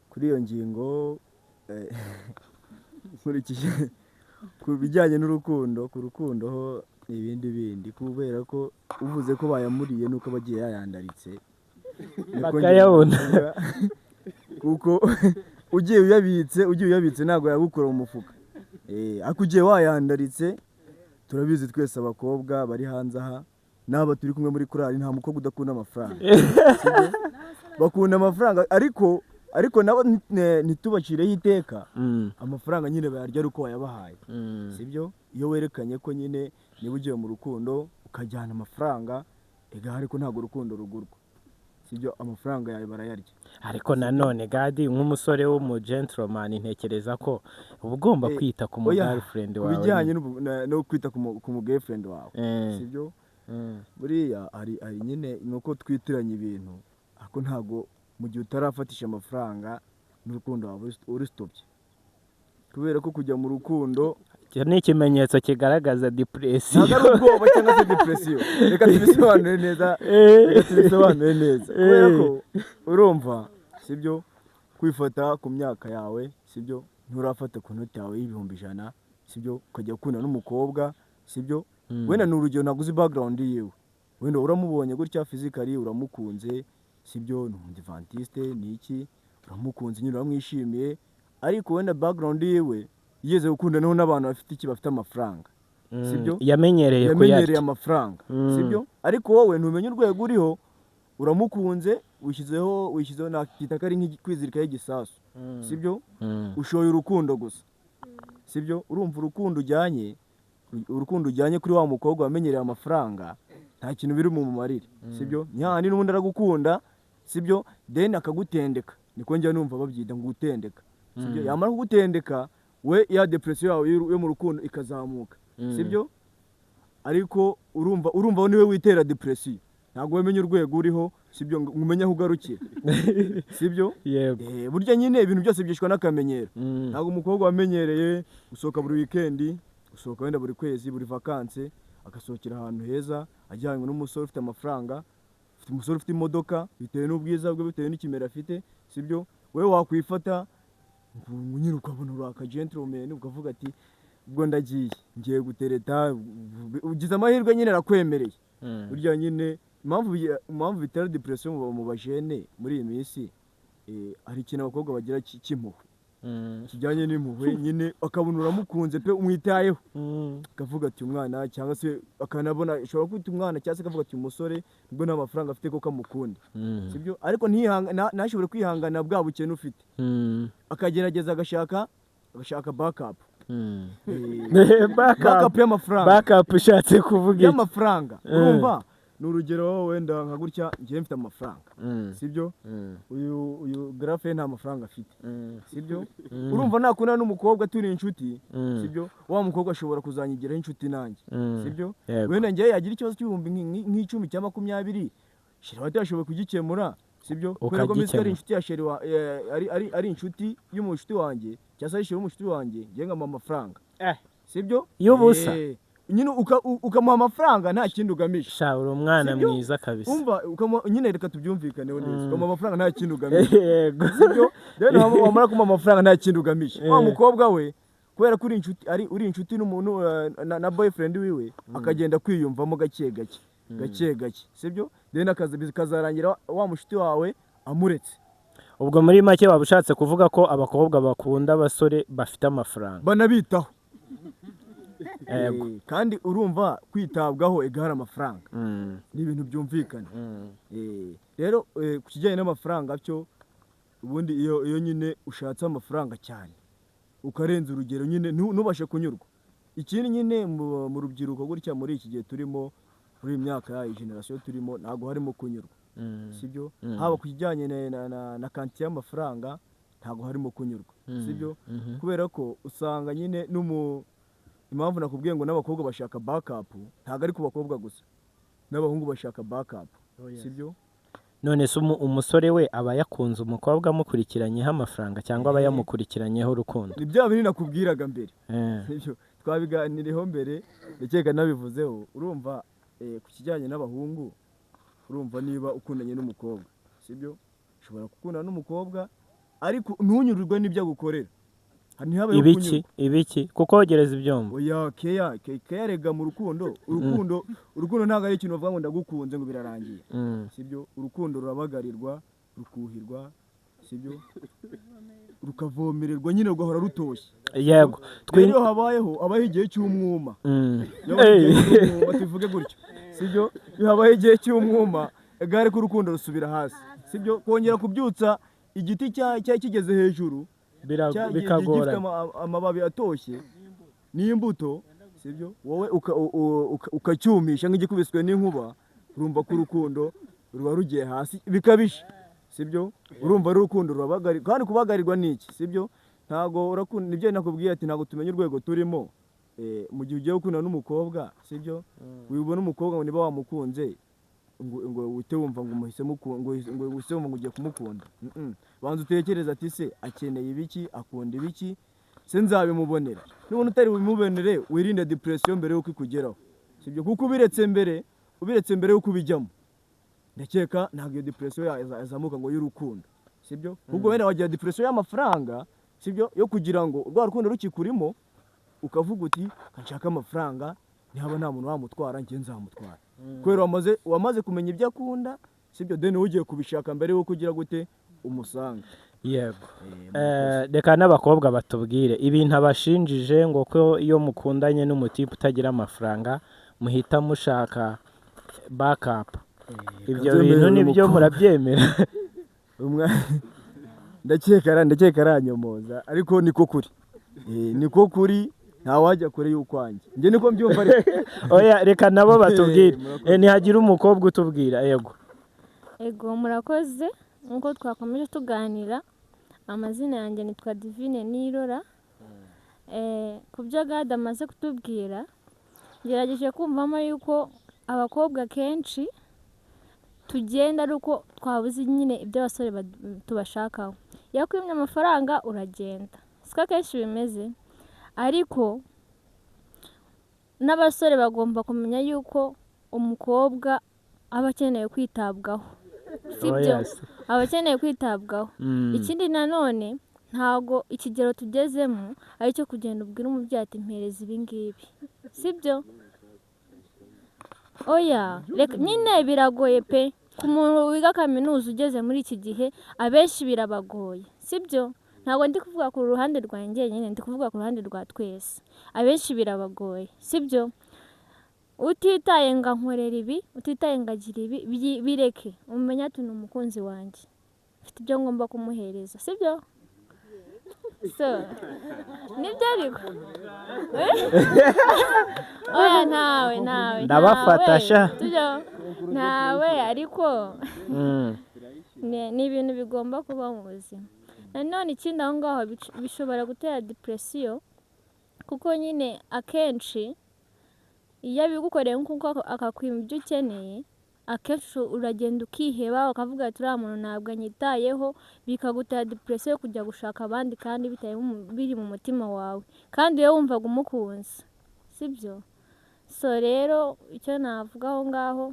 Kuri iyo ngingo nkurikije ku bijyanye n'urukundo ku rukundo ho ibindi bindi kubera ko uvuze ko bayamuriye nuko bagiye yayandaritse bakayabona kuko ugiye uyabitse ntabwo yagukura mu mufuka ariko ugiye wayandaritse turabizi twese abakobwa bari hanze aha n'aba turi kumwe muri korali nta mukobwa udakunda amafaranga bakunda amafaranga ariko nabo ntitubacireho iteka amafaranga nyine bayarya ari uko wayabahaye sibyo iyo werekanye ko nyine niba ugiye mu rukundo ukajyana amafaranga ariko ntabwo urukundo rugurwa sibyo amafaranga yawe barayarya. Ariko nanone Gadi nk'umusore w'umugentleman ntekereza ko uba ugomba kwita ku girlfriend wawe bijyanye no kwita ku girlfriend wawe sibyo buriya hari nyine nuko twitiranya ibintu ariko ntabwo mu gihe utarafatisha amafaranga n'urukundo wawe uristopye kubera ko kujya mu rukundo ni ikimenyetso kigaragaza depression. Ntabwo ari ubwoba cyangwa se depression. Reka tubisobanure neza. Kubera ko urumva sibyo kwifata ku myaka yawe sibyo nturafata ku noti yawe y'100 sibyo ukajya gukunda n'umukobwa sibyo wenda ni urugero naguze background yiwe wenda uramubonye gutya physically uramukunze sibyo ni umudivantiste ni iki uramukunze nyine uramwishimiye ariko wenda background yiwe yigeze gukundanaho n'abantu bafite amafaranga sibyo yamenyereye amafaranga sibyo ariko wowe ntumenye urwego uriho uramukunze wishyizeho nakita kari nk'ikwizirikaho igisasu sibyo ushoye urukundo gusa sibyo urumva urukundo ujyanye kuri wa mukobwa wamenyereye amafaranga nta kintu biri mu mumarire sibyo nyahandi n'ubundi aragukunda sibyo then akagutendeka niko njya numva babyita ngo gutendeka sibyo yamara kugutendeka we ya depression yawe yo mu rukundo ikazamuka sibyo ariko urumva niwe witera depression ntabwo wemenya urwego uriho sibyo ngo umenye aho ugarukira sibyo burya nyine ibintu byose byishwa n'akamenyero ntabwo umukobwa wamenyereye gusohoka buri weekend gusohoka wenda buri kwezi buri vacances agasohokera ahantu heza ajyanywe n'umusore ufite amafaranga umusore ufite imodoka bitewe n'ubwiza bwe bitewe n'ikimero afite sibyo wowe wakwifata nyine ukabona uraka gentleman ukavuga ati ubwo ndagiye ngiye gutereta ugize amahirwe nyine arakwemereye burya nyine impamvu bitera depression mu bajene muri iyi minsi hari ikintu abakobwa bagira cy'impuhwe kijyanye n'impuhwe nyine akabona uramukunze pe umwitayeho akavuga ati umwana cyangwa se akanabona ashobora kwita umwana cyangwa se akavuga ati umusore nubwo nta mafaranga afite ko kamukunda sibyo ariko ntashobore kwihangana bwa bukene ufite akagerageza agashaka backup y'amafaranga backup ushatse kuvuga y'amafaranga urumva ni urugero wenda nka gutya ngiye mfite amafaranga sibyo uyu grafe nta mafaranga afite sibyo urumva nakuna n'umukobwa turi inshuti sibyo wa mukobwa ashobora kuzanyigiraho inshuti nanjye sibyo wenda ngiye yagira ikibazo cy'ibihumbi nk'icumi cyangwa 20 shira batashoboye kugikemura sibyo kubera ko misi ari inshuti ya sheri ari inshuti y'umushuti wanjye cyangwa se y'umushuti wanjye ngiye nkama amafaranga sibyo y'ubusa nyine ukamuha amafaranga nta kindi ugamije sha uri umwana mwiza kabisa umva nyine reka tubyumvikaneho neza ukamuha amafaranga nta kindi ugamije yego sibyo rero wamara kumuha amafaranga nta kindi ugamije wa mukobwa we kubera ko uri inshuti n'umuntu na boyfriend wiwe akagenda kwiyumvamo gake gake sibyo then akazi kazarangira wa mushuti wawe amuretse ubwo muri make waba ushatse kuvuga ko abakobwa bakunda abasore bafite amafaranga banabitaho kandi urumva kwitabwaho egara amafaranga ni ibintu byumvikana rero ku kijyanye n'amafaranga cyo ubundi iyo nyine ushatse amafaranga cyane ukarenza urugero nyine ntubashe kunyurwa ikindi nyine mu rubyiruko gutya muri iki gihe turimo muri iyi myaka ya generation turimo ntago harimo kunyurwa sibyo haba ku kijyanye na kanti y'amafaranga ntago harimo kunyurwa sibyo kubera ko usanga nyine impamvu nakubwiye ngo n'abakobwa bashaka backup ntago ari ku bakobwa gusa n'abahungu bashaka backup sibyo none se umusore we aba yakunze umukobwa amukurikiranyeho amafaranga cyangwa aba yamukurikiranyeho urukundo ni bya bintu nakubwiraga mbere sibyo twabiganireho mbere ndakeka nabivuzeho urumva ku kijyanye n'abahungu urumva niba ukundanye n'umukobwa sibyo ushobora gukundana n'umukobwa ariko ntunyurirwe n'ibyo agukorera ibiki kuko wogereza ibyombo oya keya rega mu rukundo ntabwo ari ikintu bavuga ngo ndagukunze ngo birarangiye sibyo urukundo rurabagarirwa rukuhirwa sibyo rukavomererwa nyine rugahora rutoshye yego rero habaho igihe cy'umwuma tuvuge gutyo sibyo iyo habaho igihe cy'umwuma egare ko urukundo rusubira hasi sibyo kongera kubyutsa igiti cyari kigeze hejuru bikagora gifite amababi atoshye n'imbuto sibyo wowe ukacyumisha nk'igikubiswe n'inkuba urumva ko urukundo ruba rugiye hasi bikabisha sibyo urumva urukundo rurabagarirwa kandi kubagarirwa n'iki sibyo ntago urakunda nibyo nakubwiye ati ntago tumenye urwego turimo mu gihe ugiye gukundana n'umukobwa sibyo wibona umukobwa ngo niba wamukunze ngo uhite wumva ngo umuhisemo ngo uhisemo ngo ugiye kumukunda banza utekereza ati se akeneye ibiki akunda ibiki se nzabimubonera nubona utari bimubonere wirinde depression mbere yuko ikugeraho sibyo kuko ubiretse mbere yuko ubijyamo ndakeka ntabwo iyo depression yazamuka ngo y'urukundo sibyo ubwo wenda wagira depression y'amafaranga sibyo yo kugira ngo urwa rukundo rukikurimo ukavuga uti nshaka amafaranga ntihaba nta muntu wamutwara njye nzamutwara kubera wamaze kumenya ibyo akunda sibyo deni ugiye kubishaka mbere yuko ugira gute umusanga yego reka n'abakobwa batubwire ibintu abashinjije ngo ko iyo mukundanye n'umutipe utagira amafaranga muhita mushaka backup ibyo bintu nibyo murabyemera ndakeka aranyomoza ariko niko kuri ntawajya kure y'ukwanjye njye niko mbyumva oya reka nabo batubwire ntihagira umukobwa utubwira yego murakoze nk'uko twakomeje tuganira amazina yanjye nitwa Divine Nirora ku byo Gad amaze kutubwira ngerageje kumvamo yuko abakobwa kenshi tugenda ari uko twabuze nyine ibyo abasore tubashakaho. iyo akwimye amafaranga uragenda, siko akenshi bimeze. Ariko n'abasore bagomba kumenya yuko umukobwa aba akeneye kwitabwaho, sibyo? Aba akeneye kwitabwaho. Ikindi nanone ntago ikigero tugezemo ari cyo kugenda ubwira umubyeyi ati mpereza ibi ngibi, sibyo? Oya, nyine biragoye pe, ku muntu wiga kaminuza ugeze muri iki gihe abenshi birabagoye, sibyo? Ntabwo ndi kuvuga ku ruhande rwanjye nyine, ndi kuvuga ku ruhande rwa twese. Abenshi birabagoye, sibyo? Utitaye ngo ankorera ibi, utitaye ngo agira ibi, bireke. Umenya ati ni umukunzi wanjye, mfite ibyo ngomba kumuhereza, sibyo? So, nibyo ariko. Oya nawe ndabafata sha. Nawe ariko ni ibintu bigomba kuba mu buzima. Nanone ikindi aho ngaho bishobora gutera depression, kuko nyine akenshi iyo abigukoreye nk'uko akakwima ibyo ukeneye, akenshi uragenda ukiheba ukavuga ati uriya muntu ntabwo anyitayeho, bikagutera depression yo kujya gushaka abandi kandi biri mu mutima wawe, kandi iyo wumvaga umukunzi, sibyo? So rero icyo navuga aho ngaho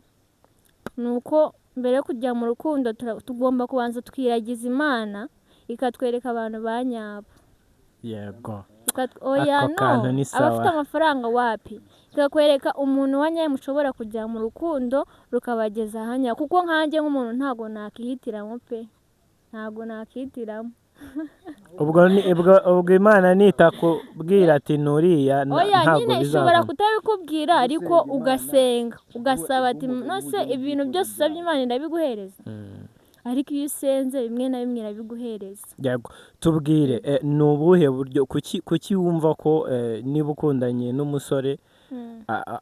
ni uko mbere yo kujya mu rukundo tugomba kubanza twiragiza Imana ikatwereka abantu ba nyabo. Yego. Oya no, abafite amafaranga wapi, ikakwereka umuntu wa nyawe mushobora kujya mu rukundo rukabageza ahanya, kuko nkanjye nk'umuntu ntabwo nakihitiramo pe, ntabwo nakihitiramo. ubwo Imana nitakubwira ati nuriya ntabwo bizavamo. Oya nyine ishobora kutabikubwira ariko ugasenga ugasaba ati nose ibintu byose usabye Imana irabiguhereza. Ariko iyo usenze bimwe na bimwe irabiguhereza. Yego, tubwire ni ubuhe buryo, kuki wumva ko niba ukundanye n'umusore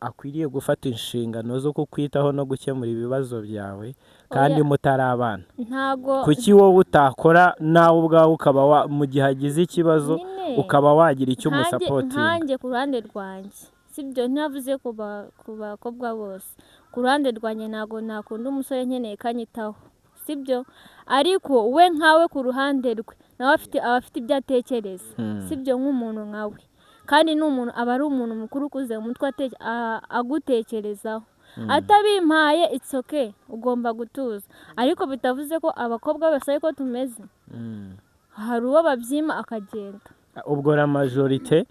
akwiriye gufata inshingano zo kukwitaho no gukemura ibibazo byawe kandi mutari abana? Kuki wowe utakora nawe ubwawe ukaba mu gihe agize ikibazo ukaba wagira icyo umusapotinga? Nkanjye ku ruhande rwanjye, sibyo? ntavuze ku bakobwa bose, ku ruhande rwanjye ntabwo nakunda umusore nkeneye kanyitaho, sibyo? Ariko we nkawe ku ruhande rwe nawe aba afite ibyo atekereza, sibyo? Nk'umuntu nkawe, kandi n'umuntu aba ari umuntu mukuru ukuze mu mutwe agutekerezaho. Atabimpaye it's okay, ugomba gutuza. Ariko bitavuze ko abakobwa bose ariko tumeze, hari uwo babyima akagenda. Ubwo la majorite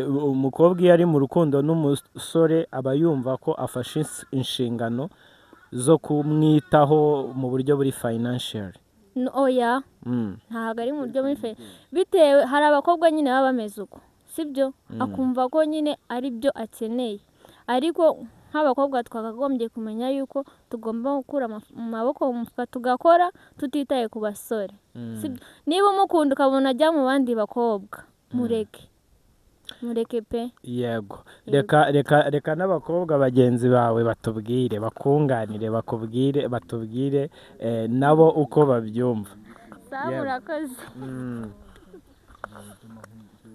umukobwa iyo ari mu rukundo n'umusore aba yumva ko afashe inshingano zo kumwitaho mu buryo buri financial. Oya, ntabwo ari mu buryo buri bitewe, hari abakobwa nyine baba bameze uko, sibyo? Akumva ko nyine ari byo akeneye. Ariko nk'abakobwa twakagombye kumenya yuko tugomba gukura mu maboko mu mufuka tugakora tutitaye ku basore, sibyo? Niba umukunda ukabona ajya mu bandi bakobwa, mureke pe. Yego, reka n'abakobwa bagenzi bawe batubwire, bakunganire, batubwire nabo uko babyumva. Murakoze.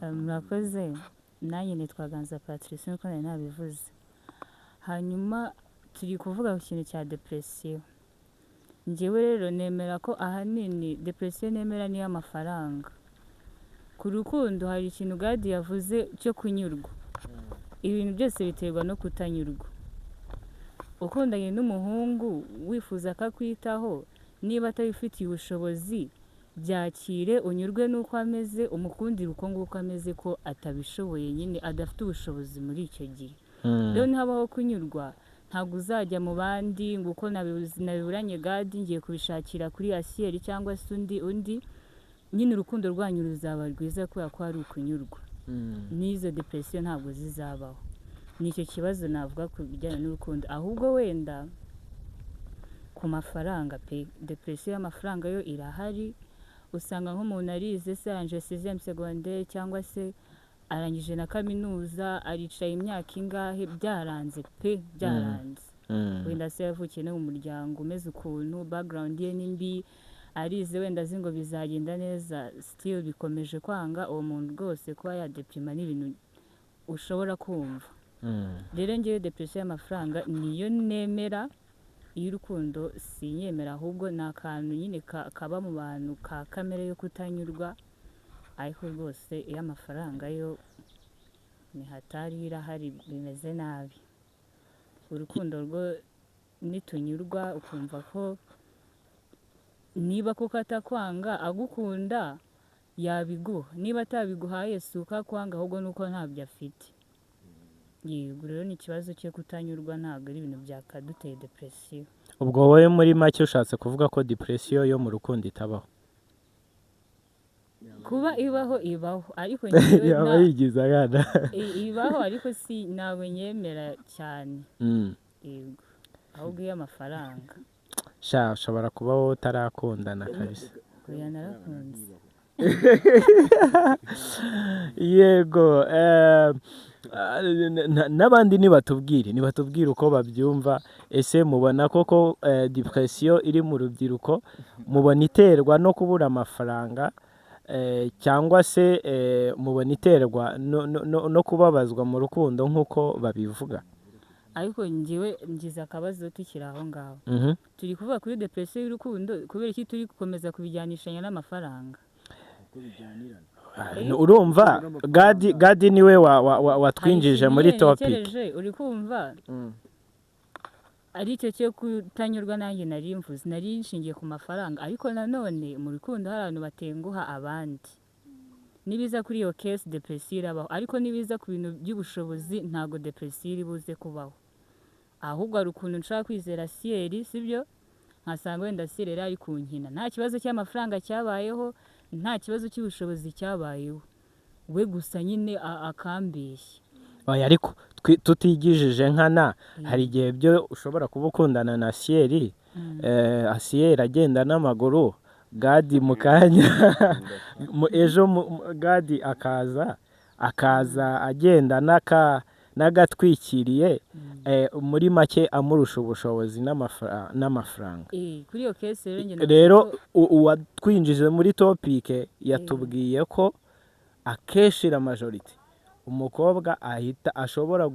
Murakoze. Nanjye nitwa Ganza Patrice nk'uko nari nabivuze. Hanyuma turi kuvuga ku kintu cya depression. Njyewe rero nemera ko ahanini depression nemera ni y'amafaranga. Ku rukundo hari ikintu God yavuze cyo kunyurwa. Ibintu byose biterwa no kutanyurwa. Ukundanye n'umuhungu wifuza akakwitaho, niba atabifitiye ubushobozi byakire, unyurwe n'uko ameze, umukundire uko nguko ameze, ko atabishoboye nyine adafite ubushobozi muri icyo gihe. Rero ntihabaho kunyurwa, ntabwo uzajya mu bandi ngo uko nabiburanye God ngiye kubishakira kuri Asieri cyangwa se undi. Nyine urukundo rwanyu ruzaba rwiza kubera ko hari ukunyurwa. N'izo depression ntabwo zizabaho. Nicyo kibazo navuga ku bijyanye n'urukundo. Ahubwo wenda ku mafaranga pe, depression y'amafaranga yo irahari. Usanga nk'umuntu arize se arangije 6e secondaire cyangwa se arangije na kaminuza, aricaye imyaka ingahe, byaranze pe, byaranze. Wenda se yavukiye no mu muryango umeze ukuntu, background ye ni mbi, arize wenda azi ngo bizagenda neza, still bikomeje kwanga uwo muntu rwose kuba yadeprima n'ibintu ushobora kumva. rero ngewe depression y'amafaranga niyo nemera, iy'urukundo sinyemera, ahubwo ni akantu nyine kaba mu bantu ka kamere yo kutanyurwa, ariko rwose iy'amafaranga yo ni hatari irahari, bimeze nabi. Urukundo rwo nitunyurwa ukumva ko niba kuko atakwanga agukunda yabiguha, niba atabiguhaye si uko akwanga ahubwo nuko ntabyo afite. Yego rero ni ikibazo cyo kutanyurwa, ntabwo ari ibintu byakaduteye depression. ubwo wowe muri make ushatse kuvuga ko depression yo mu rukundo itabaho? Kuba ibaho ariko yaba yigize agana. ibaho ariko si ntabwo nyemera cyane. Yego ahubwo iy'amafaranga sha ushobora kuba wowe utarakundana kabisa. oya narakunze. Yego n'abandi nibatubwire uko babyumva. Ese mubona koko depression iri mu rubyiruko mubona iterwa no kubura amafaranga, cyangwa se mubona iterwa no kubabazwa mu rukundo nk'uko babivuga? Ariko njyewe ngize akabazo tukiri aho ngaho, turi kuvuga kuri depression y'urukundo kubera iki turi gukomeza kubijyanishanya n'amafaranga? Urumva gadi niwe watwinjije muri topic. Uri kumva ari cyo cyo kutanyurwa, nanjye nari mvuze nari nshingiye ku mafaranga, ariko nanone mu rukundo hari abantu batenguha abandi. Nibiza kuri iyo case depression irabaho, ariko nibiza ku bintu by'ubushobozi ntago depression iri buze kubaho. Ahubwo ari ukuntu nshaka kwizera Sieri, sibyo? Nkasanga wenda Sieri ari kunkina, nta kibazo cy'amafaranga cyabayeho, nta kibazo cy'ubushobozi cyabayeho, we gusa nyine akambeshya. Oya ariko tutigijije nkana, hari igihe byo ushobora kuba ukundana na Sieri, Sieri agenda n'amaguru, Gadi mu kanya ejo Gadi akaza agenda n'agatwikiriye, muri make amurusha ubushobozi n'amafaranga. Kuri iyo case rero uwatwinjije muri topic yatubwiye ko akeshira majority umukobwa ahita ashobora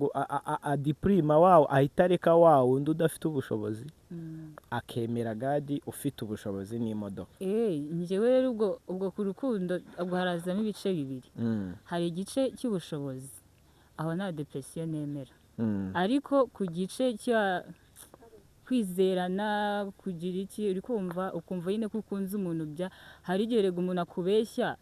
adiprima wawo, ahita areka wawo undi udafite ubushobozi, akemera Gadi ufite ubushobozi n'imodoka. njyewe rero ubwo ku rukundo ubwo harazamo ibice bibiri. Hari igice cy'ubushobozi, aho nta depression nemera, ariko ku gice cya kwizerana, kugira iki, uri kumva ukumva nyine ko ukunze umuntu hari igihe rega umuntu akubeshya,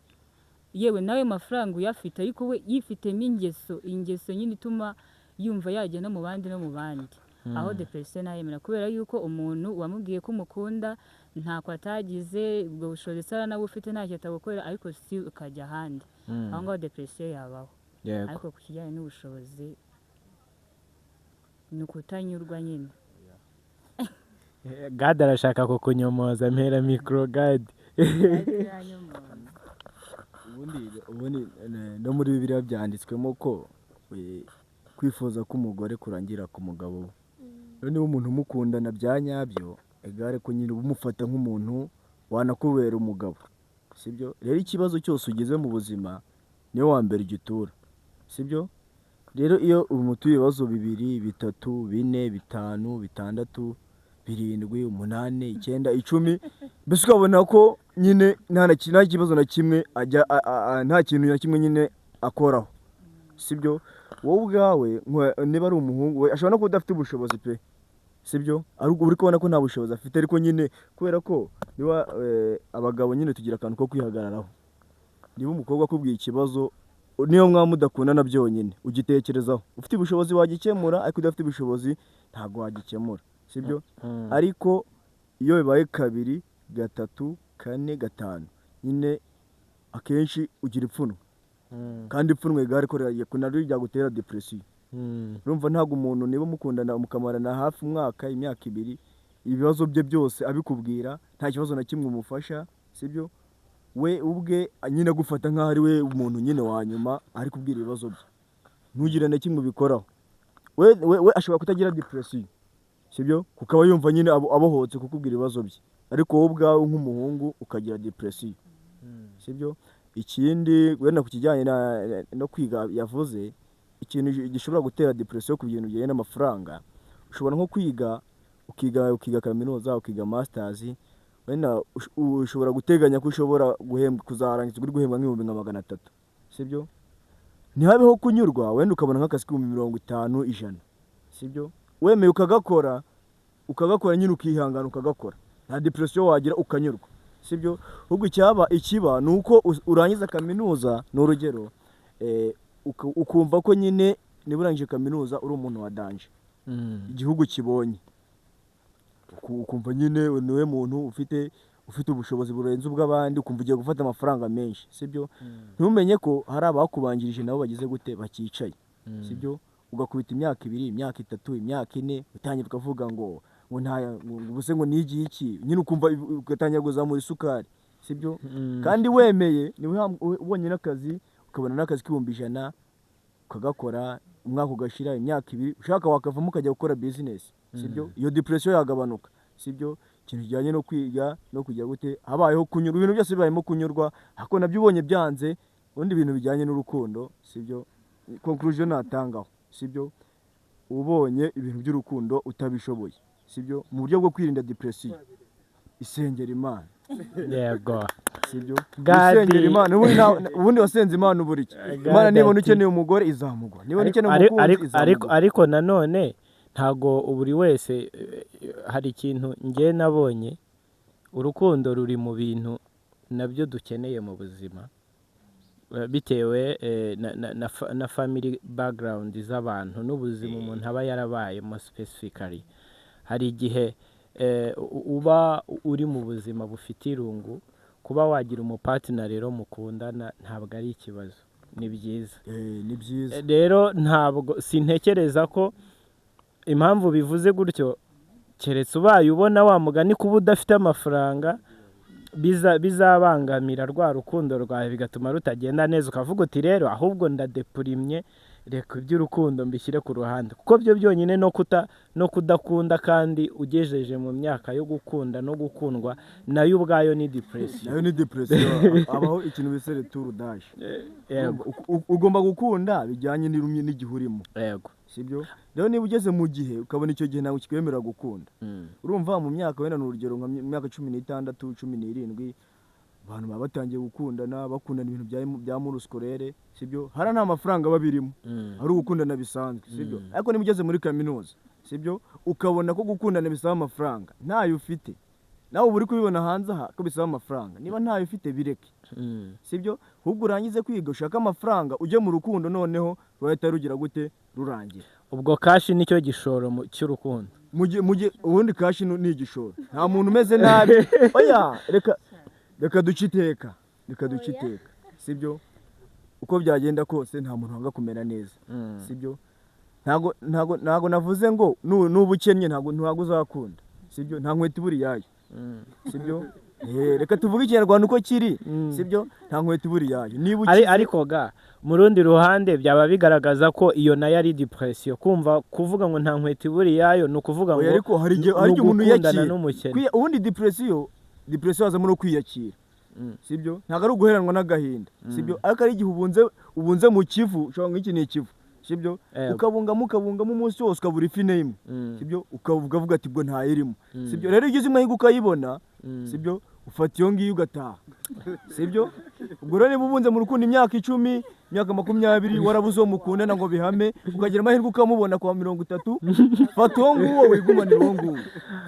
yewe nawe mafaranga uyafite ariko we yifitemo ingeso nyine ituma yumva yajya no mu bandi. Aho depression nayemera, kubera yuko umuntu wamubwiye ko umukunda ntako atagize, ubwo bushobozi sara nawe ufite ntacyo atagukorera, ariko si ukajya ahandi, aho ngaho depression yabaho. Ariko ku kijyanye n'ubushobozi ni ukutanyurwa nyine. Gadi arashaka kukunyomoza, mpera mikoro Gadi. ubundi no muri Bibiliya byanditswemo ko kwifuza k'umugore kurangira ku mugabo we. Rero niba umuntu umukundana bya nyabyo, egare ko nyine umufata nk'umuntu wanakubera umugabo, sibyo? Rero ikibazo cyose ugize mu buzima niyo wa mbere ugitura, sibyo? Rero iyo umutuye ibibazo 2, 3, 4, 5, 6, 7, 8, 9, 10, mbese ukabona ko nyine nta kibazo na kimwe nta kintu na kimwe nyine akoraho, sibyo? Wowe ubwawe niba ari umuhungu we ashobora no kuba udafite ubushobozi pe, sibyo? Ariko uri kubona ko nta bushobozi afite, ariko nyine kubera ko niba abagabo nyine tugira akantu ko kwihagararaho. Niba umukobwa akubwiye ikibazo, niyo mwaba mudakundana byonyine ugitekerezaho, ufite ubushobozi wagikemura, ariko udafite ubushobozi ntabwo wagikemura, sibyo? Ariko iyo bibaye 2, 3, 4, 5 nyine akenshi ugira ipfunwe, kandi ipfunwe gare ko naryo ryagutera depression. Urumva ntabwo umuntu niba mukundana mukamarana hafi umwaka, imyaka 2, ibibazo bye byose abikubwira, nta kibazo na kimwe umufasha, sibyo? We ubwe nyine agufata nk'aho ari we umuntu nyine wa nyuma ari kubwira ibibazo bye, ntugire na kimwe ubikoraho. We ashobora kutagira depression, sibyo? Kuko aba yumva nyine abohotse kukubwira ibibazo bye, ariko wowe ubwawe nk'umuhungu ukagira depression, sibyo? Ikindi wenda ku kijyanye no kwiga yavuze, ikintu gishobora gutera depression ku bintu bijyanye n'amafaranga, ushobora nko ukiga kaminuza, ukiga masters, wenda ushobora guteganya ko ushobora kuzarangiza uri guhembwa nk'ibihumbi nka 300, sibyo? Ntihabeho kunyurwa, wenda ukabona nk'akazi k'ibihumbi 50, 100, sibyo? Wemeye ukagakora nyine ukihangana ukagakora, nta depression wagira ukanyurwa, sibyo? Ahubwo ikiba ni uko urangiza kaminuza, ni urugero, ukumva ko nyine niba urangije kaminuza uri umuntu wa danje, igihugu kibonye, ukumva nyine niwe muntu ufite ubushobozi burenze ubw'abandi, ukumva ugiye gufata amafaranga menshi, sibyo? Ntumenye ko hari abakubanjirije nabo bagize gute bakicaye, sibyo? Ugakubita imyaka 2, imyaka 3, imyaka 4, utangira ukavuga ngo ubuse ngo nigiye iki, nyine ukumva ugatangira kuzamura isukari, sibyo? Kandi wemeye niwe ubonye n'akazi, ukabona n'akazi k'ibihumbi 100 ukagakora, umwaka ugashira, imyaka 2, ushaka wakavamo ukajya gukora business, sibyo? Iyo depression yagabanuka, sibyo? Ikintu kijyanye no kwiga no kujya gute, habayeho kunyurwa, ibintu byose bibayemo kunyurwa, hako nabyo ubonye byanze, ubundi ibintu bijyanye n'urukundo, sibyo? Conclusion natangaho, sibyo? Ubonye ibintu by'urukundo utabishoboye, sibyo? Mu buryo bwo kwirinda depression, isengera Imana. Yego. Sibyo? Isengera Imana, ubundi wasenze Imana uburiki. Imana nibona ukeneye umugore izamugwa, nibona ukeneye umukunzi izamugwa. Ariko nanone ntago buri wese, hari ikintu ngiye nabonye, urukundo ruri mu bintu nabyo dukeneye mu buzima, bitewe na family background z'abantu n'ubuzima umuntu aba yarabayemo specifically. Hari igihe uba uri mu buzima bufite irungu, kuba wagira umupartner rero mukundana ntabwo ari ikibazo, ni byiza. Ni byiza. Rero ntabwo sintekereza ko impamvu bivuze gutyo, keretse ubaye ubona wa mugani kuba udafite amafaranga bizabangamira rwa rukundo rwawe, bigatuma rutagenda neza, ukavuga uti rero ahubwo ndadepurimye, reka iby'urukundo mbishyire ku ruhande, kuko byo byonyine no kudakunda kandi ugejeje mu myaka yo gukunda no gukundwa, nayo ubwayo ni depression. Nayo ni depression. Abaho ikintu bise retour d'âge. Ugomba gukunda bijyanye n'igihe urimo, yego, sibyo? Rero niba ugeze mu gihe ukabona icyo gihe ntabwo kikwemera gukunda, urumva mu myaka wenda n'urugero nka myaka 16, 17, abantu baba batangiye gukundana, bakundana ibintu bya muri scolaire, sibyo? Hari nta mafaranga babirimo, ari ugukundana bisanzwe, sibyo? Ariko niba ugeze muri kaminuza, sibyo, ukabona ko gukundana bisaba amafaranga, ntayo ufite, nawe uri kubibona hanze aha ko bisaba amafaranga, niba ntayo ufite bireke, sibyo? Ahubwo urangize kwiga, ushaka amafaranga, ujye mu rukundo, noneho ruhita rugira gute, rurangira. Ubwo kashi nicyo gishoro cy'urukundo. Ubundi kashi ni igishoro, nta muntu umeze nabi. Oya, reka duce iteka, sibyo? Uko byagenda kose nta muntu wanga kumera neza, sibyo? Ntago navuze ngo nuba ukennye ntago uzakunda, sibyo? Nta nkweto iburi yayo, sibyo? Reka tuvuge ikinyarwanda uko kiri, sibyo? Nta nkweto iburi yayo. Ariko mu rundi ruhande byaba bigaragaza ko iyo nayo ari depression, kuvuga ngo nta nkweto iburi yayo, ni ukuvuga ngo ariko hari igihe umuntu yakira. Ubundi depression hazamo no kwiyakira, sibyo? Ntago ari uguheranwa n'agahinda, sibyo? Ariko ari igihe ubunze mu kivu, ushobora ngo iki ni ikivu, sibyo? Ukabungamo umunsi wose ukabura ifi n'imwe, sibyo? Ukavuga ati bwo ntayirimo, sibyo? Rero ugeze amahirwe ukayibona, sibyo? Ufata iyo ngiyo ugataha, sibyo? Ubwo rero niba ubunze mu rukundo imyaka 10, imyaka 20, warabuze uwo mukundana ngo bihame, ukagira amahirwe ukamubona kwa 30, fata uwo nguwo wigumanira uwo nguwo,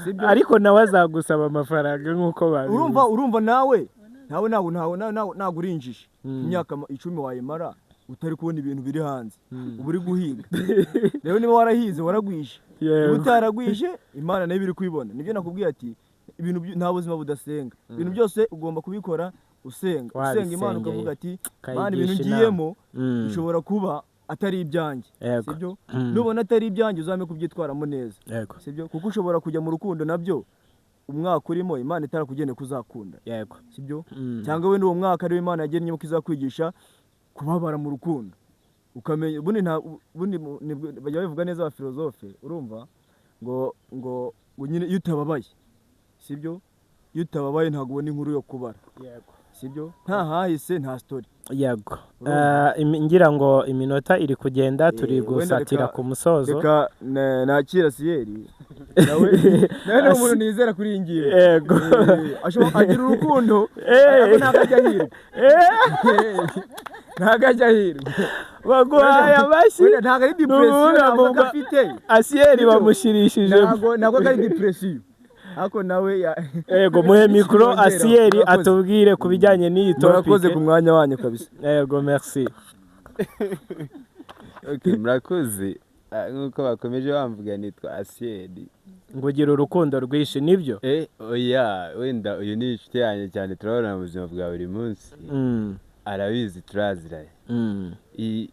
sibyo? Ariko nawe azagusaba amafaranga nk'uko babizi. Urumva nawe ntabwo urinjije. Imyaka 10 wayimara utari kubona ibintu biri hanze, uba uri guhiga. Rero niba warahize waragwishe, utaragwishe Imana nayo biri kwibona. Nibyo nakubwiye ati ibintu nta buzima budasenga, ibintu byose ugomba kubikora usenga Imana, ukavuga ati Mana, ibintu ngiyemo bishobora kuba atari ibyanjye, sibyo? Nubona atari ibyanjye uzame kubyitwaramo neza, sibyo? Kuko ushobora kujya mu rukundo nabyo umwaka urimo Imana itarakugene kuzakunda, sibyo? Cyangwa we n'uwo mwaka ari Imana yagennye ko izakwigisha kubabara mu rukundo, ukamenya. Bundi bajya bavuga neza abafilozofe, urumva ngo nyine iyo utababaye, sibyo? Iyo utababaye ntabwo ubona inkuru yo kubara, sibyo nta hahise nta story yego ngira ngo iminota iri kugenda turi gusatira ku musozo reka nakira Siyeri nawe umuntu nizera kuri iyi ngiyo yego agira urukundo ntabwo ajya hirwa baguhaye amashyi ntabwo ari depression ntabwo afite Asiyeri bamushirishije ntabwo ari depression ako nawe yego muhe mikoro Asiyeri atubwire ku bijyanye n'iyi topic murakoze ku mwanya wanyu kabisa yego merci murakoze nk'uko bakomeje bamvuga nitwa Asiyeri ngo ugira urukundo rwinshi nibyo oya wenda uyu ni inshuti yanjye cyane turabona mu buzima bwa buri munsi arabizi turaziranye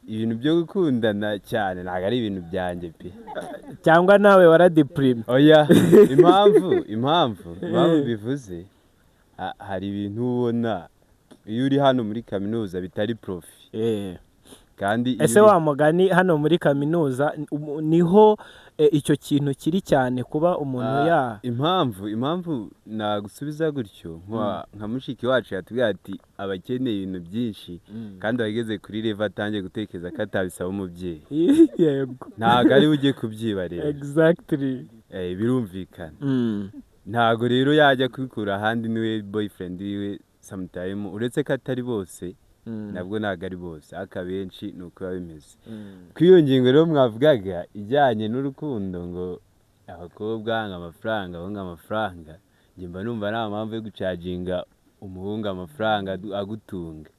ibintu byo gukundana cyane ntabwo ari ibintu byanjye pe cyangwa nawe waradeprime oya impamvu bivuze hari ibintu ubona iyo uri hano muri kaminuza bitari profi kandi ese wa mugani hano muri kaminuza niho icyo kintu kiri cyane kuba umuntu impamvu nagusubiza gutyo nka mushiki wacu yatubwira ati abakeneye ibintu byinshi kandi abageze kuri level atangiye gutekereza ko atabisaba umubyeyi yego ntabwo ari ujye kubyibarira exactly birumvikana ntabwo rero yajya kubikura ahandi niwe boyfriend wiwe sometime uretse ko atari bose nabwo ntabwo ari bose akabenshi ni uko biba bimeze kuri iyo ngingo rero mwavugaga ijyanye n'urukundo ngo abakobwa nk'amafaranga abahungu amafaranga njye mba numva nta mpamvu yo gucaginga umuhungu amafaranga agutunga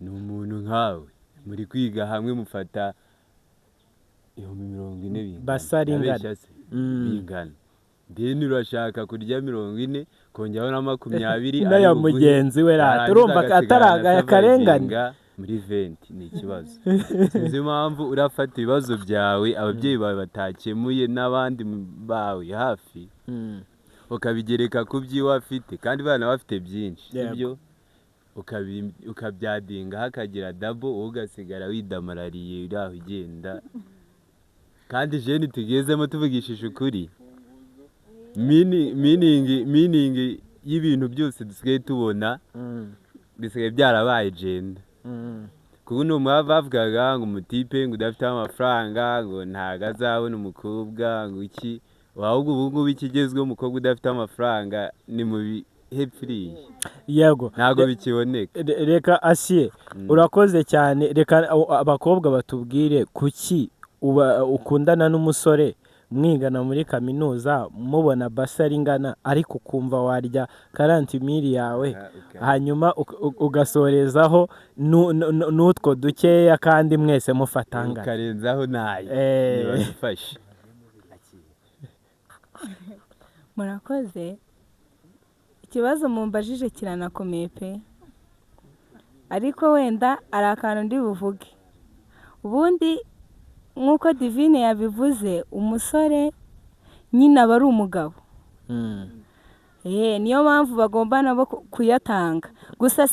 ni umuntu nkawe muri kwiga hamwe mufata 40,000 basari bingana deni urashaka kurya 40 kongeraho na 20 n'aya mugenzi we turumva ataraga akarengane muri 20 ni ikibazo sinzi impamvu urafata ibibazo byawe ababyeyi bawe batakemuye n'abandi bawe hafi ukabigereka ku byiwe afite kandi bana bafite byinshi sibyo ukabyadinga hakagira double ugasigara widamarariye uraho ugenda kandi jeni tugezemo tuvugishije ukuri meaning y'ibintu byose dusigaye tubona bisigaye byarabaye genda kuko bavugaga ngo umutipe ngo udafite amafaranga ngo ntago azabona umukobwa ngo iki ahubwo ubu ngubu ikigezweho umukobwa udafite amafaranga ni mu bihe pfiriye yego ntabwo bikiboneka reka Asiye urakoze cyane reka abakobwa batubwire kuki ukundana n'umusore mwigana muri kaminuza mubona basari ingana ariko ukumva warya 40,000 yawe hanyuma ugasorezaho n'utwo dukeya kandi mwese mufatanga ukarenzaho nayo nibafashe murakoze ikibazo mumbajije kiranakomeye pe ariko wenda ari akantu ndi buvuge ubundi nk'uko Divine yabivuze umusore nyine aba ari umugabo niyo mpamvu bagomba nabo kuyatanga gusa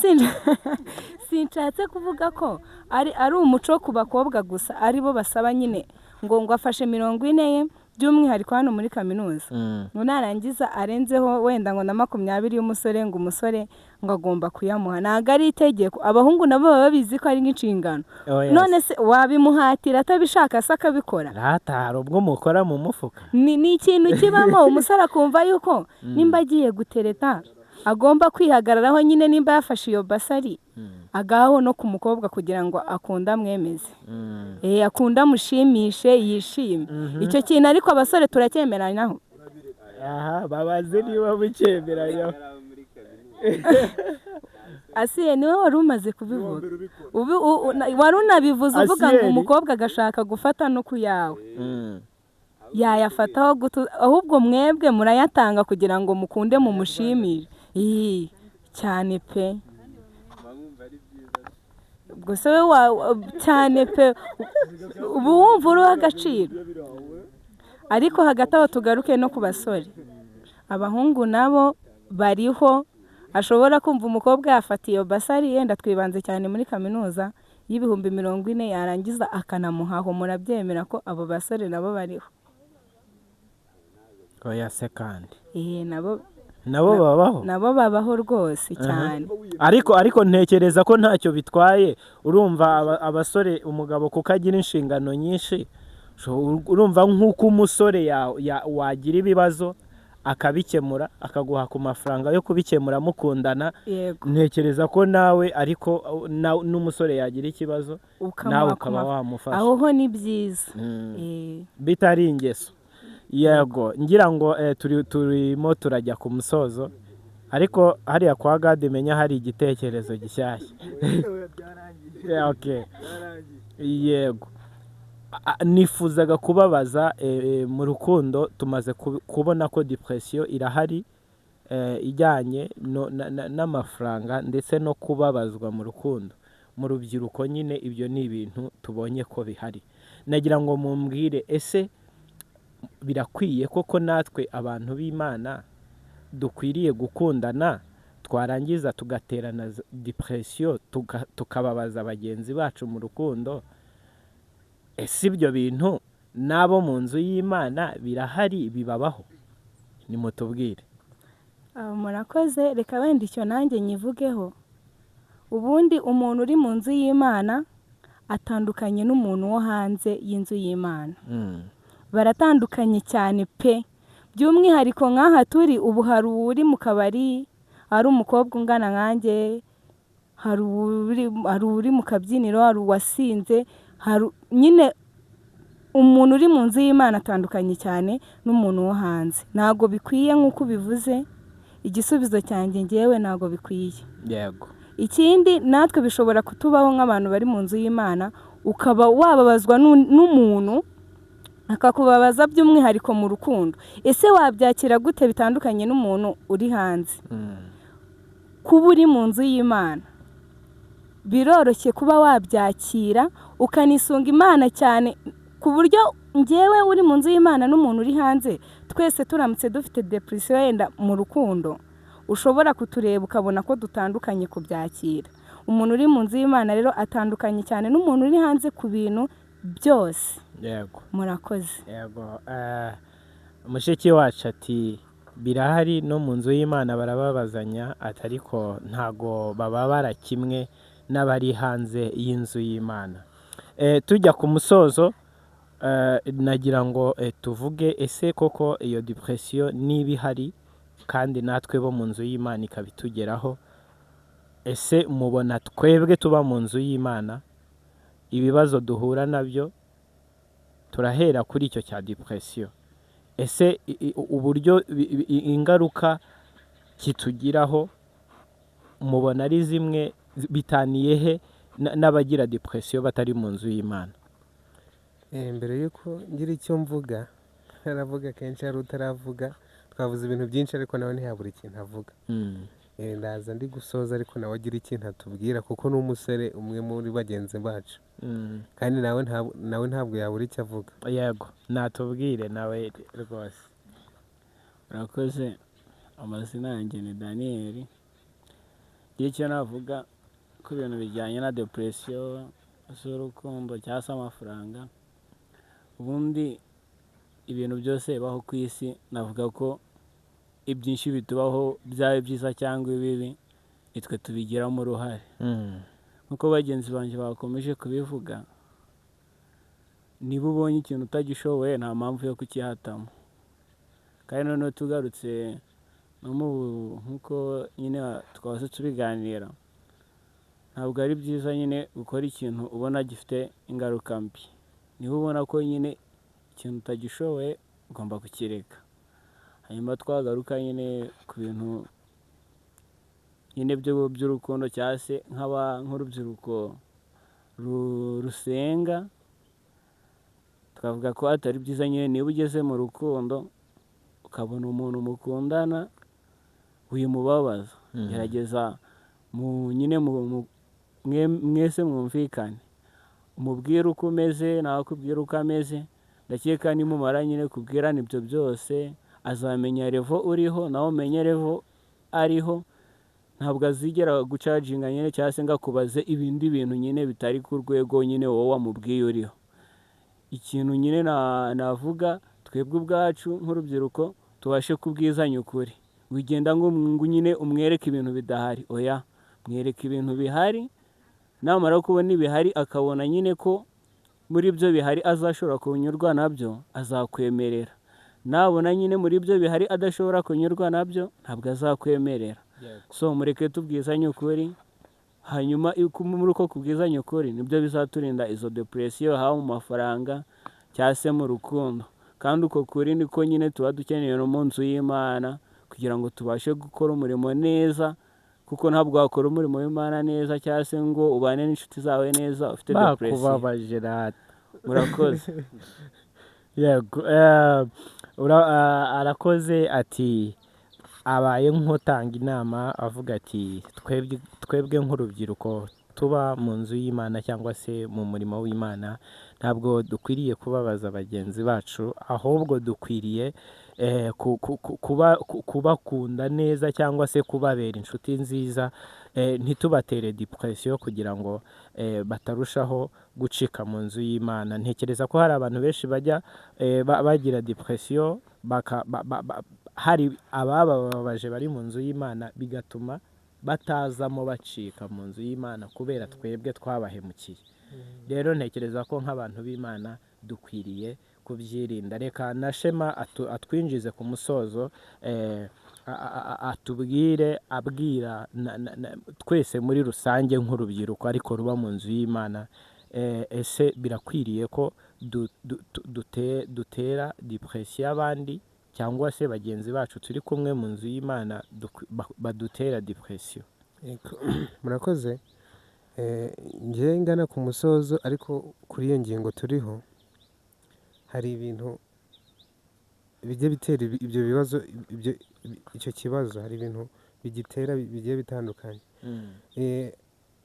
sinshatse kuvuga ko ari umuco ku bakobwa gusa aribo basaba nyine ngo afashe 40 ye by'umwihariko hano muri kaminuza narangiza arenzeho wenda ngo na 20 y'umusore ngo umusore ngo agomba kuyamuha ntabwo ari itegeko abahungu nabo baba babizi ko ari nk'inshingano none se wabimuhatira atabishaka se akabikora rataro ubwo mukora mu mufuka ni ikintu kibamo umusore akumva yuko nimba agiye gutereta agomba kwihagararaho nyine nimba yafashe iyo basari agaho no ku mukobwa kugira ngo akunda amwemeze akunda amushimishe yishime icyo kintu ariko abasore turacyemeranaho babaze niba mucyemeranaho Asiye niwe wari umaze kubivuga wari unabivuze uvuga ngo umukobwa agashaka gufata no ku yawe yayafataho ahubwo mwebwe murayatanga kugira ngo mukunde mumushimire cyane pe gusa cyane pe ubu wumva uriho agaciro ariko hagati aho tugaruke no ku basore abahungu nabo bariho ashobora kumva umukobwa yafatiye iyo basari yenda twibanze cyane muri kaminuza y'ibihumbi 40 yarangiza akanamuhaho murabyemera ko abo basore nabo bariho oya se kandi nabo nabo babaho nabo babaho rwose cyane. ariko ntekereza ko ntacyo bitwaye. Urumva abasore, umugabo kuko agira inshingano nyinshi, urumva nk'uko umusore wagira ibibazo akabikemura, akaguha ku mafaranga yo kubikemura mukundana. Ntekereza ko nawe ariko n'umusore yagira ikibazo nawe ukaba wamufasha. Aho ho ni byiza bitari ingeso. Yego, ngira ngo turimo turajya ku musozo, ariko hariya kwa Gade menya hari igitekerezo gishyashya. Yego, nifuzaga kubabaza mu rukundo tumaze kubona ko depression irahari, ijyanye n'amafaranga ndetse no kubabazwa mu rukundo. Mu rubyiruko nyine ibyo ni ibintu tubonye ko bihari. Nagira ngo mumbwire, ese birakwiye koko natwe abantu b'Imana dukwiriye gukundana, twarangiza tugaterana depression tukababaza bagenzi bacu mu rukundo? Ese ibyo bintu nabo mu nzu y'Imana birahari, bibabaho? Nimutubwire. Murakoze, reka wenda icyo nanjye nyivugeho. Ubundi umuntu uri mu nzu y'Imana atandukanye n'umuntu wo hanze y'inzu y'Imana. Baratandukanye cyane pe. By'umwihariko nk'aha turi ubu, hari uri mu kabari, hari umukobwa ungana nkanjye, hari uri mu kabyiniro, hari uwasinze, nyine umuntu uri mu nzu y'Imana atandukanye cyane n'umuntu wo hanze. Ntabwo bikwiye nk'uko ubivuze. Igisubizo cyanjye ngewe ntabwo bikwiye. Yego. Ikindi, natwe bishobora kutubaho nk'abantu bari mu nzu y'Imana, ukaba wababazwa n'umuntu akakubabaza by'umwihariko mu rukundo. Ese wabyakira gute bitandukanye n'umuntu uri hanze? Kuba uri mu nzu y'Imana biroroshye kuba wabyakira ukanisunga Imana cyane, ku buryo ngewe uri mu nzu y'Imana n'umuntu uri hanze, twese turamutse dufite depression yenda mu rukundo, ushobora kutureba ukabona ko dutandukanye kubyakira. Umuntu uri mu nzu y'Imana rero atandukanye cyane n'umuntu uri hanze ku bintu byose. Yego. Murakoze. Yego. Mushiki wacu ati birahari no mu nzu y'Imana barababazanya, ariko ntago bababara kimwe n'abari hanze y'inzu y'Imana. Tujya ku musozo, nagira ngo tuvuge, ese koko iyo depression niba ihari kandi natwe bo mu nzu y'Imana ikabitugeraho, ese mubona twebwe tuba mu nzu y'Imana ibibazo duhura nabyo? Turahera kuri icyo cya depression. Ese uburyo ingaruka kitugiraho mubona ari zimwe, bitaniye he n'abagira depression batari mu nzu y'Imana? Mbere yuko ngira icyo mvuga, naravuga kenshi hari utaravuga, twavuze ibintu byinshi ariko nawe ntihabura ikintu avuga. Ndaza ndi gusoza ariko nawe agira ikintu atubwira, kuko n'umusore umwe muri bagenzi bacu, kandi nawe ntabwo yabura icyo avuga. Yego, natubwire nawe rwose. Murakoze. Amazina yanjye ni Daniel. Icyo navuga ku bintu bijyanye na depression z'urukundo cyangwa se amafaranga, ubundi ibintu byose bibaho ku isi, navuga ko ibyinshi bitubaho, byaba byiza cyangwa ibibi, nitwe tubigiramo uruhare. Nk'uko bagenzi banjye bakomeje kubivuga, niba ubonye ikintu utagishoboye nta mpamvu yo kukihatamo. Kandi noneho tugarutse nk'uko nyine twase tubiganira, ntabwo ari byiza nyine gukora ikintu ubona gifite ingaruka mbi. Niba ubona ko nyine ikintu utagishoboye ugomba kukireka. Hanyuma twagaruka nyine ku bintu nyine by'urukundo, cyangwa se nk'urubyiruko rusenga, twavuga ko atari byiza nyine niba ugeze mu rukundo ukabona umuntu mukundana wimubabaza. Gerageza nyine mwese mwumvikane, umubwire uko umeze nawe akubwire uko ameze. Ndakeka nimumara nyine kubwirana ibyo byose, azamenya level uriho nawe umenye level ariho. Ntabwo azigera gucaginga nyine cyangwa se ngo akubaze ibindi bintu nyine bitari ku rwego nyine wowe wamubwiye uriho. Ikintu nyine navuga, twebwe ubwacu nk'urubyiruko tubashe kubwizanya ukuri. wigenda ngo nyine umwereke ibintu bidahari, oya mwereke ibintu bihari, namara kubona ibihari akabona nyine ko muri ibyo bihari azashobora kunyurwa nabyo azakwemerera, nabona nyine muri ibyo bihari adashobora kunyurwa nabyo ntabwo azakwemerera. So mureke tubwizanye ukuri, hanyuma muri uko kubwizanya ukuri nibyo bizaturinda izo depresiyo, haba mu mafaranga cyangwa se mu rukundo. Kandi uko kuri niko nyine tuba dukeneye no mu nzu y'Imana kugira ngo tubashe gukora umurimo neza, kuko ntabwo wakora umurimo w'Imana neza cyangwa se ngo ubane n'inshuti zawe neza ufite depresiyo. bakubabaje rata. Murakoze. Yego, arakoze ati abaye nk'utanga inama avuga ati twebwe nk'urubyiruko tuba mu nzu y'Imana cyangwa se mu murimo w'Imana ntabwo dukwiriye kubabaza bagenzi bacu, ahubwo dukwiriye kubakunda neza cyangwa se kubabera inshuti nziza, ntitubatere depression kugira ngo batarushaho gucika mu nzu y'Imana. Ntekereza ko hari abantu benshi bajya bagira depression, hari abababaje bari mu nzu y'Imana bigatuma batazamo bacika mu nzu y'Imana kubera twebwe twabahemukiye. Rero ntekereza ko nk'abantu b'Imana dukwiriye kubyirinda. Reka na Shema atwinjize ku musozo, atubwire abwira twese muri rusange nk'urubyiruko ariko ruba mu nzu y'Imana, ese birakwiriye ko dutera depression abandi cyangwa se bagenzi bacu turi kumwe mu nzu y'Imana badutera depression? Murakoze. Njye ngana ku musozo, ariko kuri iyo ngingo turiho hari ibintu bijya bitera ibyo bibazo, icyo kibazo hari ibintu bigitera bigiye bitandukanye.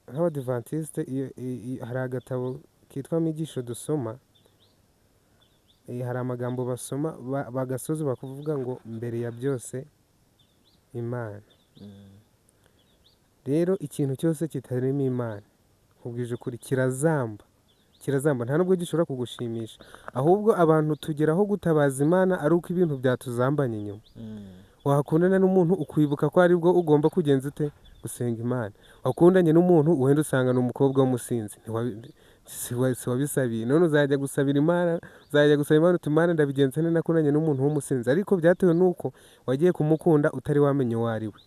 Nk'Abadivantiste hari agatabo kitwa Migisho dusoma, hari amagambo basoma bagasoza bakavuga ngo mbere ya byose Imana. Rero ikintu cyose kitarimo Imana nkubwije ukuri kirazamba, nta nubwo gishobora kugushimisha, ahubwo abantu tugeraho gutabaza Imana ari uko ibintu byatuzambanye inyuma. Wakundana n'umuntu ukwibuka ko aribwo ugomba kugenza ute gusenga Imana. Wakundanye n'umuntu wenda usanga ni umukobwa w'umusinzi, si wabisabiye, none uzajya gusabira Imana, uti Imana ndabigenza nte nakundanye n'umuntu w'umusinzi, ariko byatewe n'uko wagiye kumukunda utari wamenye uwo ari we.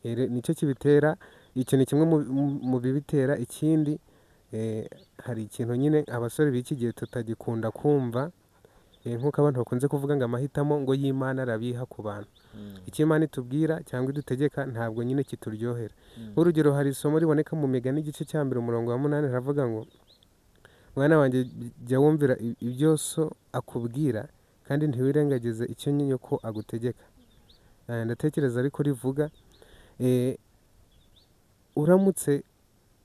Nicyo kibitera, icyo ni kimwe mu bibitera. Ikindi, hari ikintu nyine abasore b'iki gihe tutagikunda kumva, nk'uko abantu bakunze kuvuga ngo amahitamo ngo y'Imana arabiha ku bantu. Icyo Imana itubwira cyangwa idutegeka ntabwo nyine kituryohera. Nk'urugero, hari isomo riboneka mu Migani igice cya mbere umurongo wa 8, haravuga ngo mwana wanjye jya wumvira ibyo so akubwira kandi ntiwirengagize icyo nyoko agutegeka. Ndatekereza ariko rivuga uramutse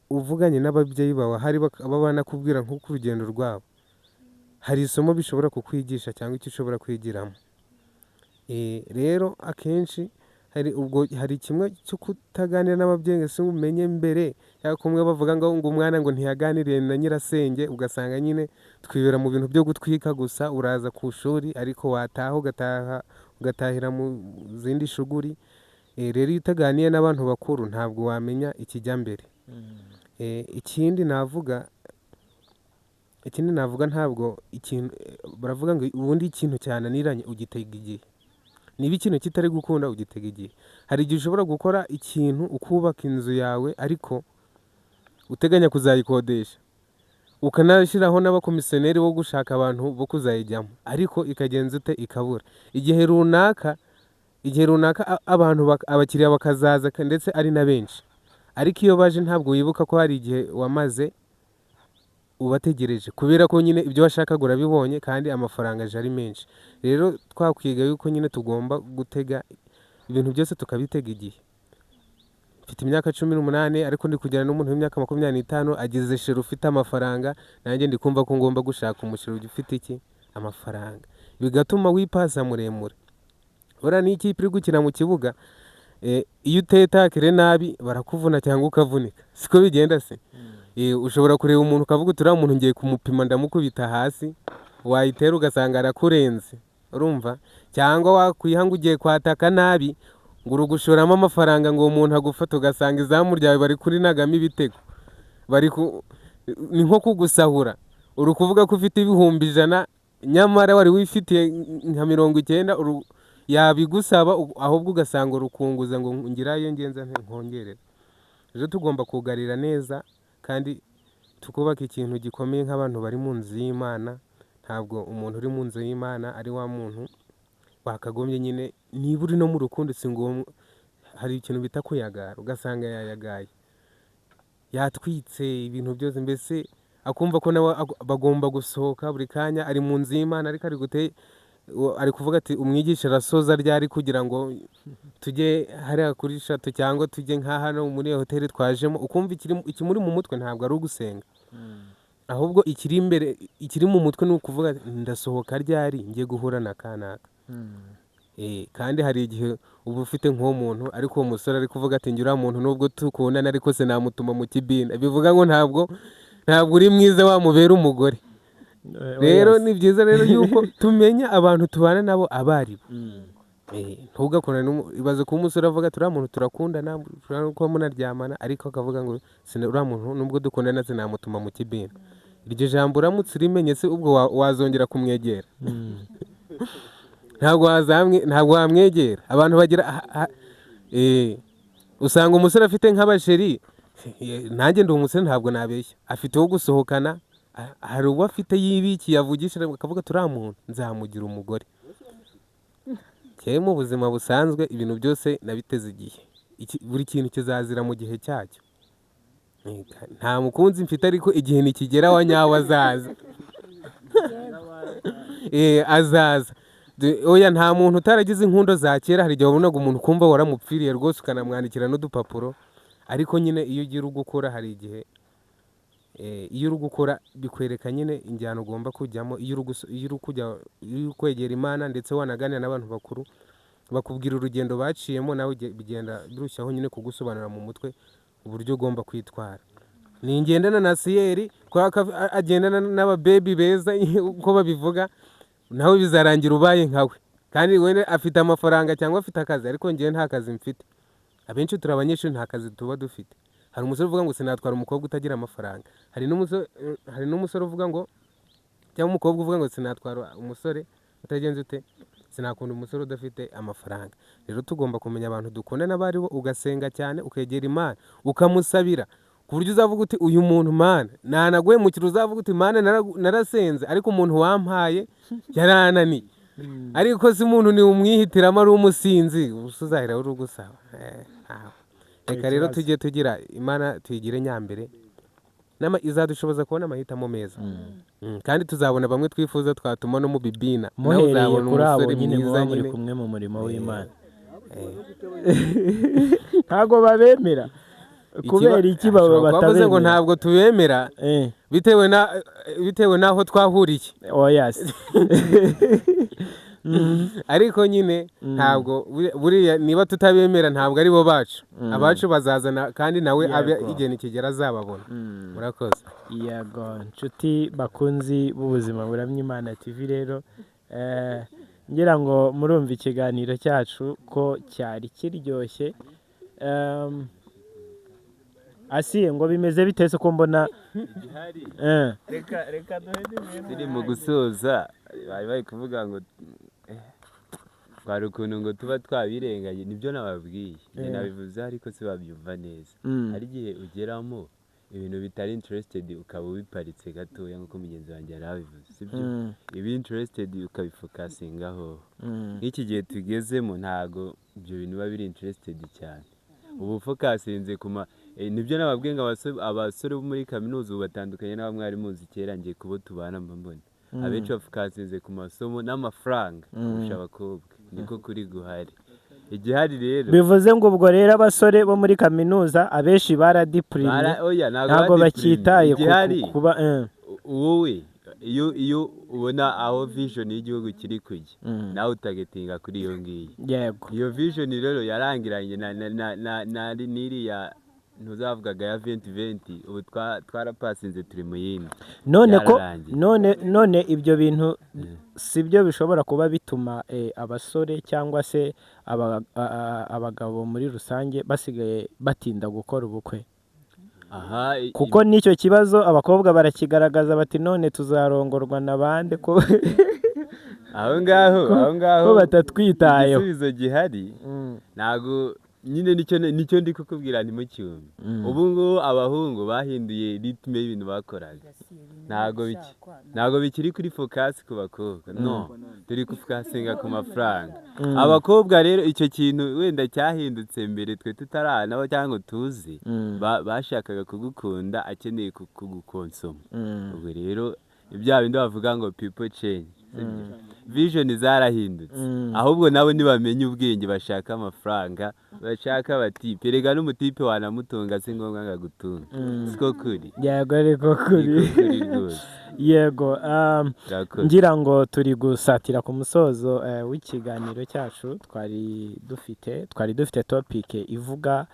uvuganye n'ababyeyi bawe hari banakubwira nk'uko urugendo rwabo, hari isomo bishobora kukwigisha cyangwa icyo ushobora kwigiramo. Rero akenshi hari kimwe cyo kutaganira n'ababyeyi ngo umenye mbere, cyangwa kumwe bavuga ngo umwana ngo ntiyaganiriye na nyirasenge, ugasanga nyine twibera mu bintu byo gutwika gusa. Uraza ku ishuri ariko wataha ugatahira mu zindi shuguri. Rero iyo utaganiye n'abantu bakuru ntabwo wamenya ikijya mbere. Ikindi navuga ntabwo ikintu baravuga ngo ubundi ikintu cyananiranye ugitega igihe, niba ikintu kitari gukunda ugitega igihe. Hari igihe ushobora gukora ikintu ukubaka inzu yawe ariko uteganya kuzayikodesha, ukanashyiraho n'abakomisiyoneri bo gushaka abantu bo kuzayijyamo, ariko ikagenza ute ikabura. Igihe runaka abantu abakiriya bakazaza ndetse ari na benshi, ariko iyo baje ntabwo wibuka ko hari igihe wamaze ubategereje, kubera ko nyine ibyo washakaga urabibonye kandi amafaranga aje ari menshi. Rero twakwiga yuko nyine tugomba gutega ibintu byose tukabitega igihe. Mfite imyaka 18 ariko ndi kujyana n'umuntu w'imyaka 25 agize sheri ufite amafaranga, nanjye ndi kumva ko ngomba gushaka umusheri ufite iki amafaranga, bigatuma wipasa muremure. Ora ni ikipe iri gukina mu kibuga, iyo uteye takire nabi barakuvuna cyangwa ukavunika, siko bigenda se? Ushobora kureba umuntu ukavuga uturiya muntu ngiye kumupima ndamukubita hasi, wayitera ugasanga arakurenze, urumva? Cyangwa wakwihanga ugiye kwataka nabi ngo uri gushoramo amafaranga ngo uwo muntu agufata ugasanga izamu ryawe bari kurinagamo ibitego ni nko kugusahura uri kuvuga ko ufite ibihumbi 100 nyamara wari wifitiye nka 90 yabigusaba ahubwo ugasanga urukunguza ngo ngirayo ngenza nkongerera. Rero tugomba kugarira neza kandi tukubaka ikintu gikomeye nk'abantu bari mu nzu y'Imana. Ntabwo umuntu uri mu nzu y'Imana ari wa muntu wakagombye nyine niba uri no mu rukundo singombwa hari ikintu bita kuyagara ugasanga yayagaye yatwitse ibintu byose mbese akumva ko nawe bagomba gusohoka buri kanya ari mu nzu y'Imana ariko ari kuvuga ati umwigisha arasoza ryari kugira ngo tujye hariya kuri shato cyangwa tujye nka hano muri hoteli twajemo ukumva ikimuri mu mutwe ntabwo ari ugusenga ahubwo ikiri imbere ikiri mu mutwe ni ukuvuga ndasohoka ryari ngiye guhura na kanaka. Kandi hari igihe uba ufite nk'uwo muntu ariko uwo musore ari kuvuga ati ngira muntu nubwo tukundana ariko sinamutuma mu kibina bivuga ngo ntabwo uri mwiza wamubera umugore. Rero ni byiza rero yuko tumenya abantu tubana nabo abaribo. Ntugakundane ibaze ko umusore avuga turi muntu turakundana ko munaryamana ariko akavuga ngo uriya muntu nubwo dukundana sinamutuma mu kibina. Iryo jambo uramutse urimenye se ubwo wazongera kumwegera ntabwo wamwegera. Abantu bagira usanga umusore afite nk'abasheri nanjye ndi umusore ntabwo nabeshya afite wo gusohokana hari uwo afite yibikiye avugisha akavuga turiya muntu nzamugira umugore. Cyane mu buzima busanzwe ibintu byose nabiteze igihe buri kintu kizazira mu gihe cyacyo. Nta mukunzi mfite ariko igihe nikigera wa nyawe azaza azaza. Oya nta muntu utaragize inkundo za kera hari igihe wabonaga umuntu kumva waramupfiriye rwose ukanamwandikira n'udupapuro ariko nyine iyo ugira ugukora hari igihe iyo uri gukora bikwereka nyine injyana ugomba kujyamo iyo uri kwegera Imana ndetse wanaganira n'abantu bakuru bakubwira urugendo baciyemo nawe bigenda birushaho nyine kugusobanura mu mutwe uburyo ugomba kwitwara. Ni ngendana na Siyeri agendana n'ababebi beza uko babivuga nawe bizarangira ubaye nkawe kandi wene afite amafaranga cyangwa afite akazi ariko ngiye nta kazi mfite. Abenshi turi abanyeshuri nta kazi tuba dufite. Hari umusore uvuga ngo sinatwara umukobwa utagira amafaranga. Hari n'umusore uvuga ngo cyangwa umukobwa uvuga ngo sinatwara umusore utagenze ute sinakunda umusore udafite amafaranga. Rero tugomba kumenya abantu dukundana abaribo ugasenga cyane ukegera Imana ukamusabira ku buryo uzavuga uti uyu muntu Mana nanaguye mu kiro uzavuga uti Mana narasenze ariko umuntu wampaye yarananiye ariko si umuntu ni umwihitiramo ari umusinzi uzahera uri ugusaba. Reka rero tujye tugira Imana tuyigire nyambere izadushoboza kubona amahitamo meza kandi tuzabona bamwe twifuza twatuma no mu bibina muhereye kuri abo nyine muba muri kumwe mu murimo w'Imana. Ntabwo babemera kubera iki bavuze ngo ntabwo tubemera bitewe n'aho twahuriye. Ariko nyine ntabwo buriya niba tutabemera ntabwo ari bo bacu abacu bazazana kandi nawe igihe nikigera azababona. Murakoze. Yego nshuti bakunzi b'ubuzima buramya Imana TV rero ngira ngo murumva ikiganiro cyacu ko cyari kiryoshye. Asiye ngo bimeze bitese ko mbona reka turi mu gusoza bari kuvuga ngo twari ukuntu ngo tuba twabirenganye nibyo nababwiye nabivuze ariko si babyumva neza. Hari igihe ugeramo ibintu bitari interested ukaba ubiparitse gatoya nk'uko mugenzi wanjye yari abivuze sibyo ibi interested ukabifokasingaho. Nk'iki gihe tugezemo ntago ibyo bintu biba biri interested cyane ubu fokasinze kuma nibyo nababwiye ngo abasore bo muri kaminuza ubu batandukanye n'abamwari muzi kera ngiye kubo tubana mbona abenshi bafokasinze ku masomo n'amafaranga kurusha abakobwa niko kuri guhari. Igihari rero bivuze ngo ubwo rero abasore bo muri kaminuza abenshi baradipurine ntabwo bakitaye kuba wowe iyo ubona aho vision y'igihugu kiri kujya nawe utagetinga kuri iyo ngiyo. Yego iyo vision rero yarangiranye ntuzavugaga ya 2020 ubu twarapasinze turi mu yindi none ibyo bintu si byo bishobora kuba bituma abasore cyangwa se abagabo muri rusange basigaye batinda gukora ubukwe. Kuko n'icyo kibazo abakobwa barakigaragaza bati none tuzarongorwa na bande ko aho ngaho ko batatwitayeho. Igisubizo gihari ntago nyine nicyo ndi kukubwira ntimucyumve. Ubu ngubu abahungu bahinduye ritme y'ibintu bakoraga, ntago bikiri kuri focus ku bakobwa, no turi kufokasinga ku mafaranga. Abakobwa rero icyo kintu wenda cyahindutse mbere twe tutaranaho cyangwa tuzi, bashakaga kugukunda akeneye kugukonsoma. Ubwo rero ibya bindi bavuga ngo people change, vision zarahindutse, ahubwo nabo ntibamenye ubwenge, bashaka amafaranga, bashaka bati perega n'umutipe wanamutunga si ngombwa ngagutunga. Siko kuri? Yego ariko kuri. Yego ngira ngo turi gusatira ku musozo w'ikiganiro cyacu twari dufite topic ivuga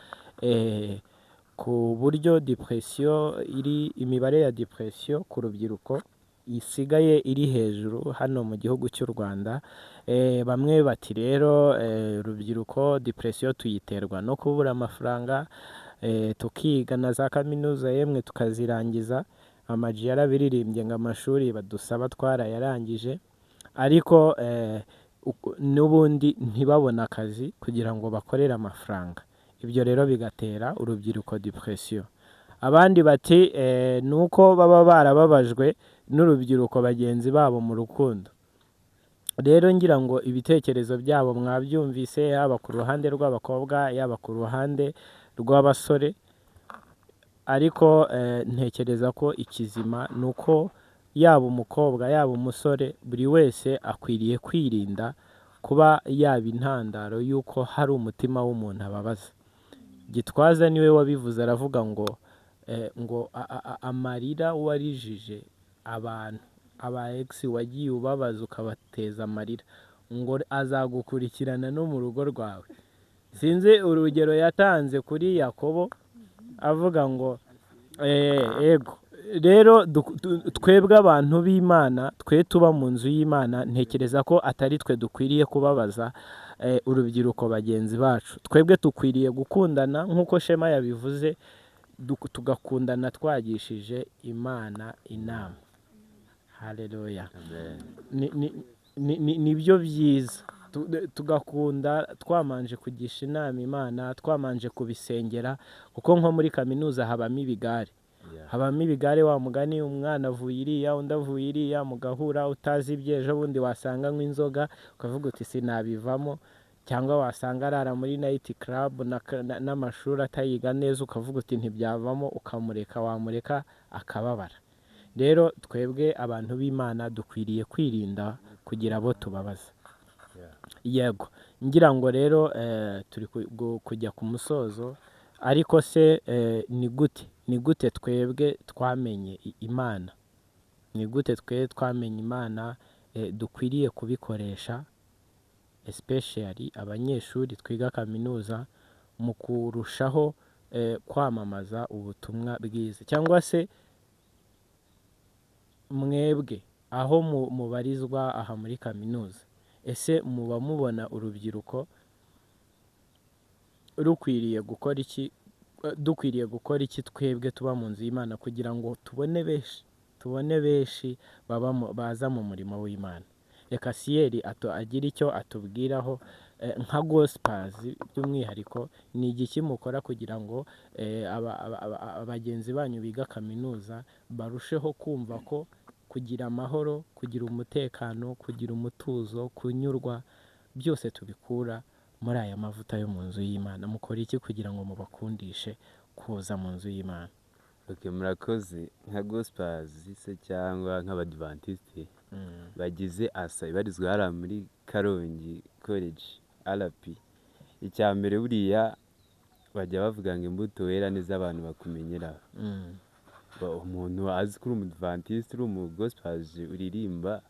ku buryo depression imibare ya depression ku rubyiruko isigaye iri hejuru hano mu gihugu cy'u Rwanda. Bamwe bati rero urubyiruko depression tuyiterwa no kubura amafaranga, tukiga na za kaminuza yemwe tukazirangiza, amaji yarabiririmbye ngo amashuri badusaba twarayarangije, ariko n'ubundi ntibabona akazi kugira ngo bakorere amafaranga. Ibyo rero bigatera urubyiruko depression. Abandi bati nuko baba barababajwe n'urubyiruko bagenzi babo mu rukundo. Rero ngira ngo ibitekerezo byabo mwabyumvise, yaba ku ruhande rw'abakobwa yaba ku ruhande rw'abasore, ariko ntekereza ko ikizima nuko yaba umukobwa yaba umusore buri wese akwiriye kwirinda kuba yaba intandaro y'uko hari umutima w'umuntu ababaza. Gitwaza niwe wabivuze, aravuga ngo amarira warijije abantu, aba ex wagiye ubabaza ukabateza amarira, ngo azagukurikirana no mu rugo rwawe. Sinzi urugero yatanze kuri Yakobo avuga ngo ego rero twebwe abantu b'Imana, twe tuba mu nzu y'Imana, ntekereza ko atari twe dukwiriye kubabaza urubyiruko bagenzi bacu. Twebwe tukwiriye gukundana nk'uko Shema yabivuze, tugakundana twagishije Imana inama. Haleluya. Nibyo byiza, tugakunda twamanje kugisha inama Imana, twamanje kubisengera, kuko nko muri kaminuza habamo ibigare. Habamo ibigare, wa mugani umwana avuye iriya undi avuye iriya, mugahura utazi ibyejo, bundi wasanga nk'inzoga ukavuga uti sinabivamo, cyangwa wasanga arara muri night club n'amashuri atayiga neza ukavuga uti ntibyavamo, ukamureka, wamureka akababara. Rero twebwe abantu b'Imana dukwiriye kwirinda kugira abo tubabaza. Yego ngira ngo rero turi kujya ku musozo, ariko se ni gute twebwe twamenye Imana? Ni gute twebwe twamenye Imana dukwiriye kubikoresha, especially abanyeshuri twiga kaminuza, mu kurushaho kwamamaza ubutumwa bwiza? Cyangwa se mwebwe aho mubarizwa aha muri kaminuza, ese muba mubona urubyiruko rukwiriye gukora iki, dukwiriye gukora iki twebwe tuba mu nzu y'Imana kugira ngo tubone benshi baza mu murimo w'Imana? Reka Siyeri agira icyo atubwiraho nka Gospels by'umwihariko, ni igiki mukora kugira ngo abagenzi banyu biga kaminuza barusheho kumva ko kugira amahoro, kugira umutekano, kugira umutuzo, kunyurwa, byose tubikura muri aya mavuta yo mu nzu y'Imana? Mukora iki kugira ngo mubakundishe kuza mu nzu y'Imana? Murakoze. Nka Gospels se cyangwa nk'Abadventiste bagize asa ibarizwa hariya muri Karongi College RP, icya mbere buriya bajya bavuga ngo imbuto wera nizo abantu bakumenyeraho. Umuntu azi ko uri Umudventiste, uri umu Gospels uririmba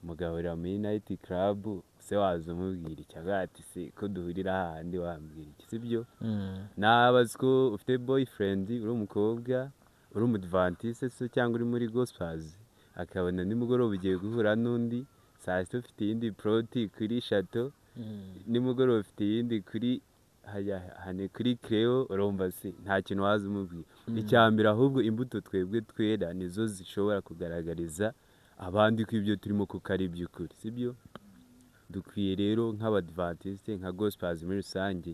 mugahurira muri nayiti karabu se waza umubwira iki avuga ati se ko duhurira hahandi wambwira iki sibyo nabazi ko ufite boyfriend uri umukobwa uri umudivantiste se cyangwa uri muri gospels akabona nimugoroba ugiye guhura n'undi saa sita ufite iyindi proti kuri shato nimugoroba ufite iyindi kuri hane kuri creo urumva se nta kintu waza umubwira icya mbere ahubwo imbuto twebwe twera nizo zishobora kugaragariza abandi ko ibyo turimo kuko ari iby'ukuri sibyo dukwiye rero nk'abadivantiste nka gospels muri rusange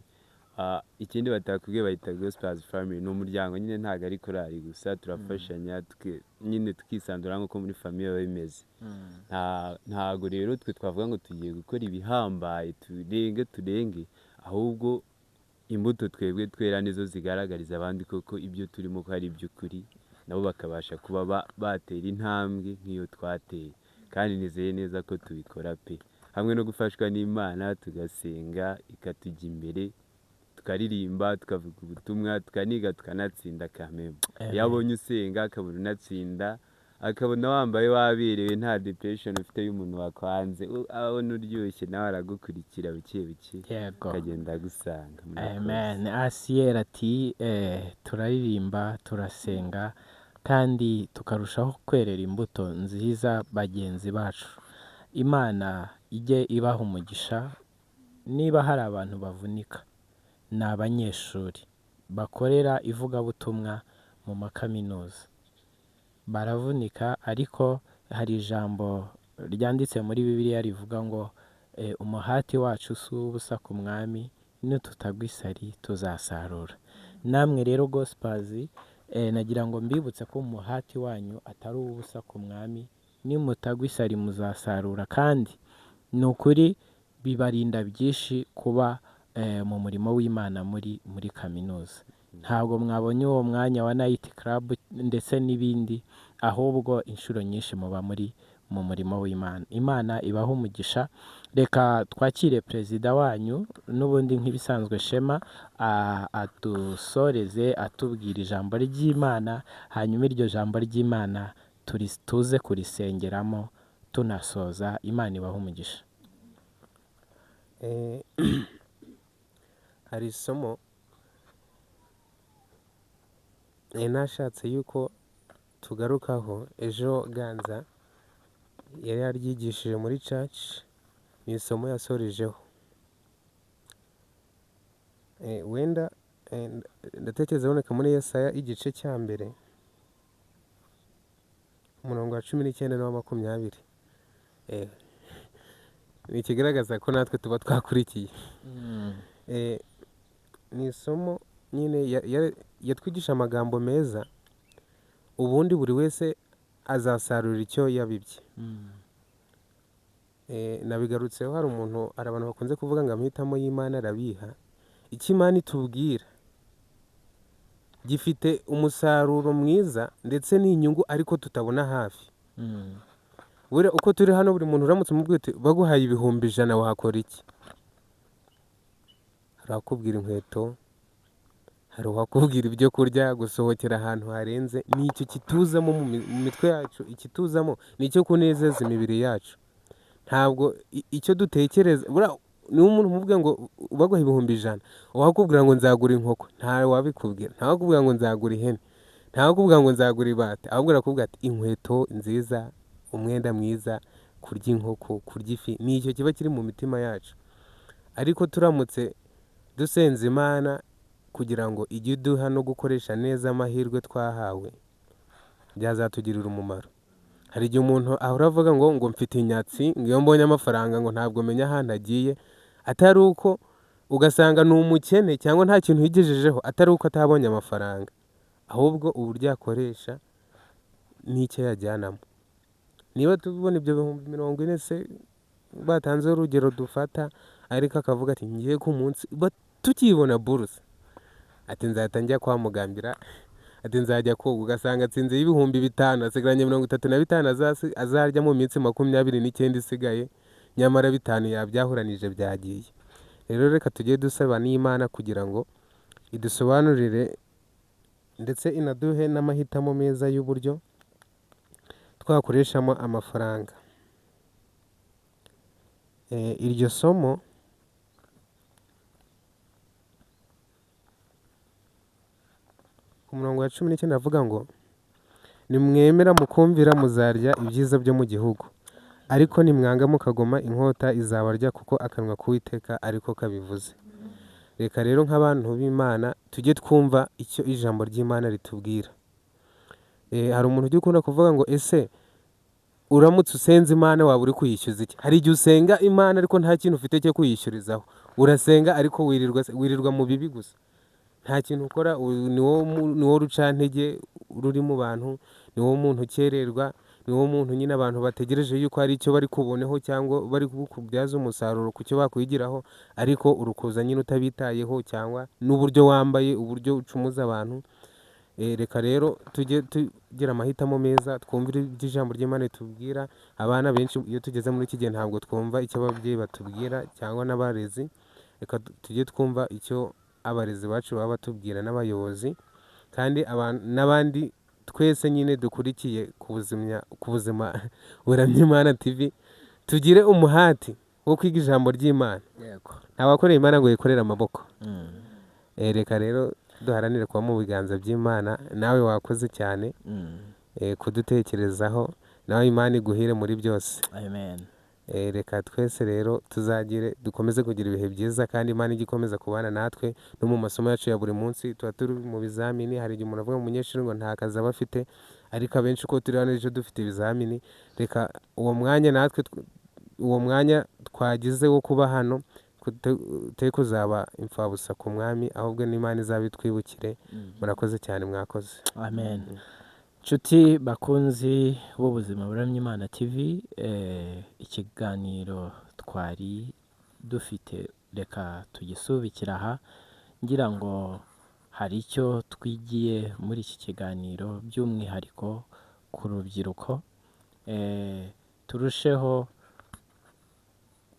ikindi batakubwiye bayita gospels family ni umuryango nyine ntabwo ari korali gusa turafashanya nyine tukisandura nk'uko muri famiye biba bimeze ntabwo rero twe twavuga ngo tugiye gukora ibihambaye turenge ahubwo imbuto twebwe twera nizo zigaragariza abandi koko ibyo turimo ko ari iby'ukuri nabo bakabasha kuba batera intambwe nk'iyo twateye kandi nizeye neza ko tubikora pe hamwe no gufashwa n'Imana tugasenga ikatujya imbere tukaririmba tukavuga ubutumwa tukaniga tukanatsinda kameme iyo abonye usenga akabona unatsinda akabona wambaye waberewe nta depression ufite y'umuntu wakwanze abona uryoshye nawe aragukurikira buke buke akagenda agusanga amen Asiel ati turaririmba turasenga kandi tukarushaho kwerera imbuto nziza bagenzi bacu Imana ijye ibaha umugisha niba hari abantu bavunika ni abanyeshuri bakorera ivugabutumwa mu makaminuza baravunika ariko hari ijambo ryanditse muri Bibiliya rivuga ngo umuhati wacu si ubusa ku mwami nitutagwa isari tuzasarura namwe rero gospels nagira ngo mbibutse ko umuhati wanyu atari ubusa ku mwami nimutagwa isari muzasarura kandi ni ukuri bibarinda byinshi kuba mu murimo w'Imana muri kaminuza ntabwo mwabonye uwo mwanya wa nayiti karabu ndetse n'ibindi ahubwo inshuro nyinshi muba muri mu murimo w'Imana Imana ibaha umugisha reka twakire perezida wanyu n'ubundi nk'ibisanzwe Shema adusoreze atubwira ijambo ry'Imana hanyuma iryo jambo ry'Imana tuze kurisengeramo tunasoza Imana ibaha umugisha hari isomo nashatse yuko tugarukaho ejo Ganza yari yaryigishije muri church ni isomo yasorejeho wenda ndatekereza aboneka muri Yesaya igice cya mbere umurongo wa 19 na 20 ni ikigaragaza ko natwe tuba twakurikiye ni isomo nyine yatwigisha amagambo meza ubundi buri wese azasarura icyo yabibye nabigarutseho hari abantu bakunze kuvuga ngo amahitamo y'Imana arabiha icyo Imana itubwira gifite umusaruro mwiza ndetse n'inyungu ariko tutabona hafi uko turi hano buri muntu uramutse umubwira baguhaye 100,000 wahakora iki hari akubwira inkweto hari uwakubwira ibyo kurya gusohokera ahantu harenze ni icyo kituzamo mu mitwe yacu ikituzamo ni icyo kunezeza imibiri yacu ntabwo icyo dutekereza niba umuntu umubwira ngo baguha 100,000 uwakubwira ngo nzagura inkoko ntawe wabikubwira ntawe wakubwira ngo nzagura ihene ntawe wakubwira ngo nzagura ibate ahubwo arakubwira ati inkweto nziza umwenda mwiza kurya inkoko kurya ifi ni icyo kiba kiri mu mitima yacu ariko turamutse dusenze Imana kugira ngo ijye iduha no gukoresha neza amahirwe twahawe byazatugirira umumaro hari igihe umuntu ahora avuga ngo mfite inyatsi ngo iyo mbonye amafaranga ngo ntabwo menya ahantu agiye atari uko ugasanga ni umukene cyangwa nta kintu yigejejeho atari uko atabonye amafaranga ahubwo uburyo akoresha n'icyo yajyanamo niba tubona ibyo 40,000 se batanze urugero dufata ariko akavuga ati ngiye ku munsi tukibona buruse ati nzahita njya kwa mugambira ati nzajya koga ugasanga atsinze 5,000 asigaranye 35 azarya mu minsi 29 isigaye nyamara 5 yabyahuranije byagiye rero reka tujye dusaba n'Imana kugira ngo idusobanurire ndetse inaduhe n'amahitamo meza y'uburyo twakoreshamo amafaranga iryo somo ku murongo wa 19 avuga ngo nimwemera mukumvira muzarya ibyiza byo mu gihugu ariko nimwanga mukagoma inkota izabarya kuko akanwa k'Uwiteka ariko kabivuze. Reka rero nk'abantu b'Imana tujye twumva icyo ijambo ry'Imana ritubwira. Hari umuntu ujya ukunda kuvuga ngo ese uramutse usenze Imana waba uri kuyishyuza iki? Hari igihe usenga Imana ariko nta kintu ufite cyo kuyishyurizaho, urasenga ariko wirirwa mu bibi gusa, nta kintu ukora. Ni wowe rucantege ruri mu bantu, ni wowe muntu ukererwa, ni wowe muntu nyine abantu bategereje yuko hari icyo bari kuboneho cyangwa bari kubyaza umusaruro ku cyo bakwigiraho, ariko urukuza nyine utabitayeho, cyangwa n'uburyo wambaye, uburyo ucumuza abantu. Reka rero tujye tugira amahitamo meza, twumvire ibyo ijambo ry'Imana ritubwira. Abana benshi iyo tugeze muri iki gihe ntabwo twumva icyo ababyeyi batubwira cyangwa n'abarezi. Reka tujye twumva icyo abarezi bacu baba batubwira n'abayobozi, kandi n'abandi twese nyine dukurikiye ku buzima buramya Imana TV, tugire umuhati wo kwiga ijambo ry'Imana. Ntawakorera Imana ngo yikorere amaboko. Reka rero duharanire kuba mu biganza by'Imana. Nawe wakoze cyane kudutekerezaho, nawe Imana iguhire muri byose. Amen. Reka twese rero dukomeze kugira ibihe byiza, kandi Imana ijye ikomeza kubana natwe no mu masomo yacu ya buri munsi. Tuba turi mu bizamini, hari igihe umuntu avuga mu munyeshuri ngo nta kazi aba afite, ariko abenshi uko turi hano ejo dufite ibizamini. Reka uwo mwanya twagize wo kuba hano turi kuzaba imfabusa ku mwami, ahubwo n'Imana izaba itwibukire. Murakoze cyane, mwakoze. Amen. Nshuti bakunzi b'ubuzima buramya Imana TV, ikiganiro twari dufite reka tugisubikira aha, ngira ngo hari icyo twigiye muri iki kiganiro, by'umwihariko ku rubyiruko. Turusheho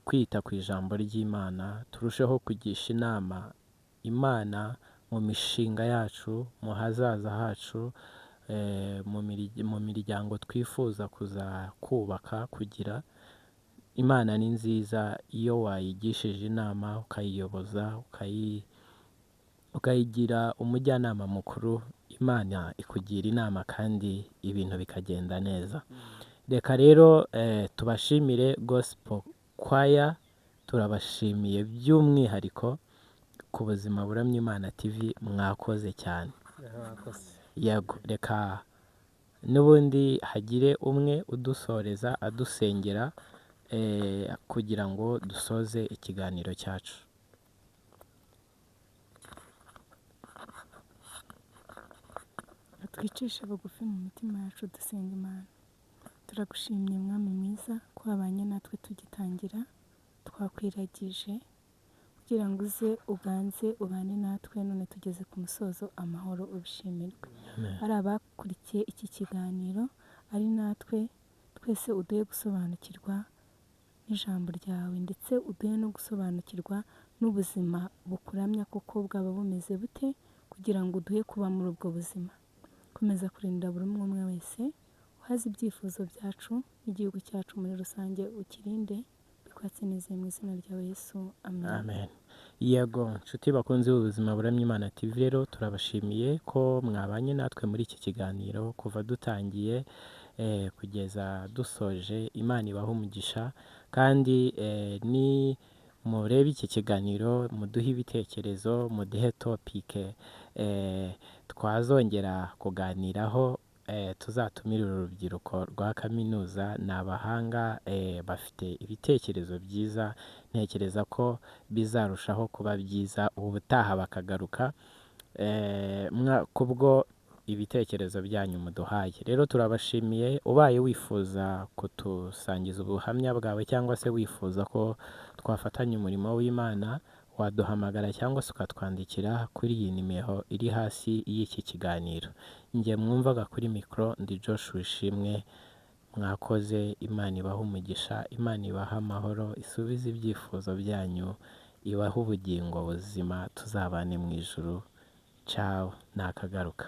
kwita ku ijambo ry'Imana, turusheho kugisha inama Imana mu mishinga yacu, mu hazaza hacu, mu miryango twifuza kubaka kugira. Imana ni nziza iyo wayigishije inama, ukayiyoboza, ukayigira umujyanama mukuru. Imana ikugira inama kandi ibintu bikagenda neza. Reka rero tubashimire Gospel Choir, turabashimiye by'umwihariko ku buzima buramya Imana TV. Mwakoze cyane. Yego, reka n'ubundi hagire umwe udusoreza adusengera kugira ngo dusoze ikiganiro cyacu. Twicishe bugufi mu mitima yacu dusenga Imana. Turagushimye Mwami mwiza ko wabanye natwe tugitangira, twakwiragije kugira ngo uze uganze ubane natwe, none tugeze ku musozo amahoro ubishimirwe. Ari abakurikiye iki kiganiro, ari natwe twese uduhe gusobanukirwa n'ijambo ryawe, ndetse uduhe no gusobanukirwa n'ubuzima bukuramya koko bwaba bumeze bute, kugira ngo uduhe kuba muri ubwo buzima. Komeza kurinda buri umwe wese, uhaze ibyifuzo byacu n'igihugu cyacu muri rusange, ukirinde. Bikwatse nizeye mu izina rya Yesu. Amen. Amen. Yego, nshuti bakunzi b'ubuzima buramya Imana TV, rero turabashimiye ko mwabanye natwe muri iki kiganiro kuva dutangiye kugeza dusoje. Imana ibahe umugisha, kandi ni murebe iki kiganiro, muduhe ibitekerezo, muduhe topike twazongera kuganiraho. Tuzatumire urubyiruko rwa kaminuza, ni abahanga, bafite ibitekerezo byiza. Ntekereza ko bizarushaho kuba byiza ubutaha bakagaruka kubwo ibitekerezo byanyu muduhaye. Rero turabashimiye. Ubaye wifuza kutusangiza ubuhamya bwawe, cyangwa se wifuza ko twafatanya umurimo w'Imana, waduhamagara cyangwa se ukatwandikira kuri iyi nimero iri hasi y'iki kiganiro. Njye mwumvaga kuri mikoro ndi Joshua Ishimwe. Mwakoze. Imana ibahe umugisha, Imana ibahe amahoro, isubize ibyifuzo byanyu, ibahe ubugingo buzima, tuzabane mu ijuru. Ciao, nakagaruka.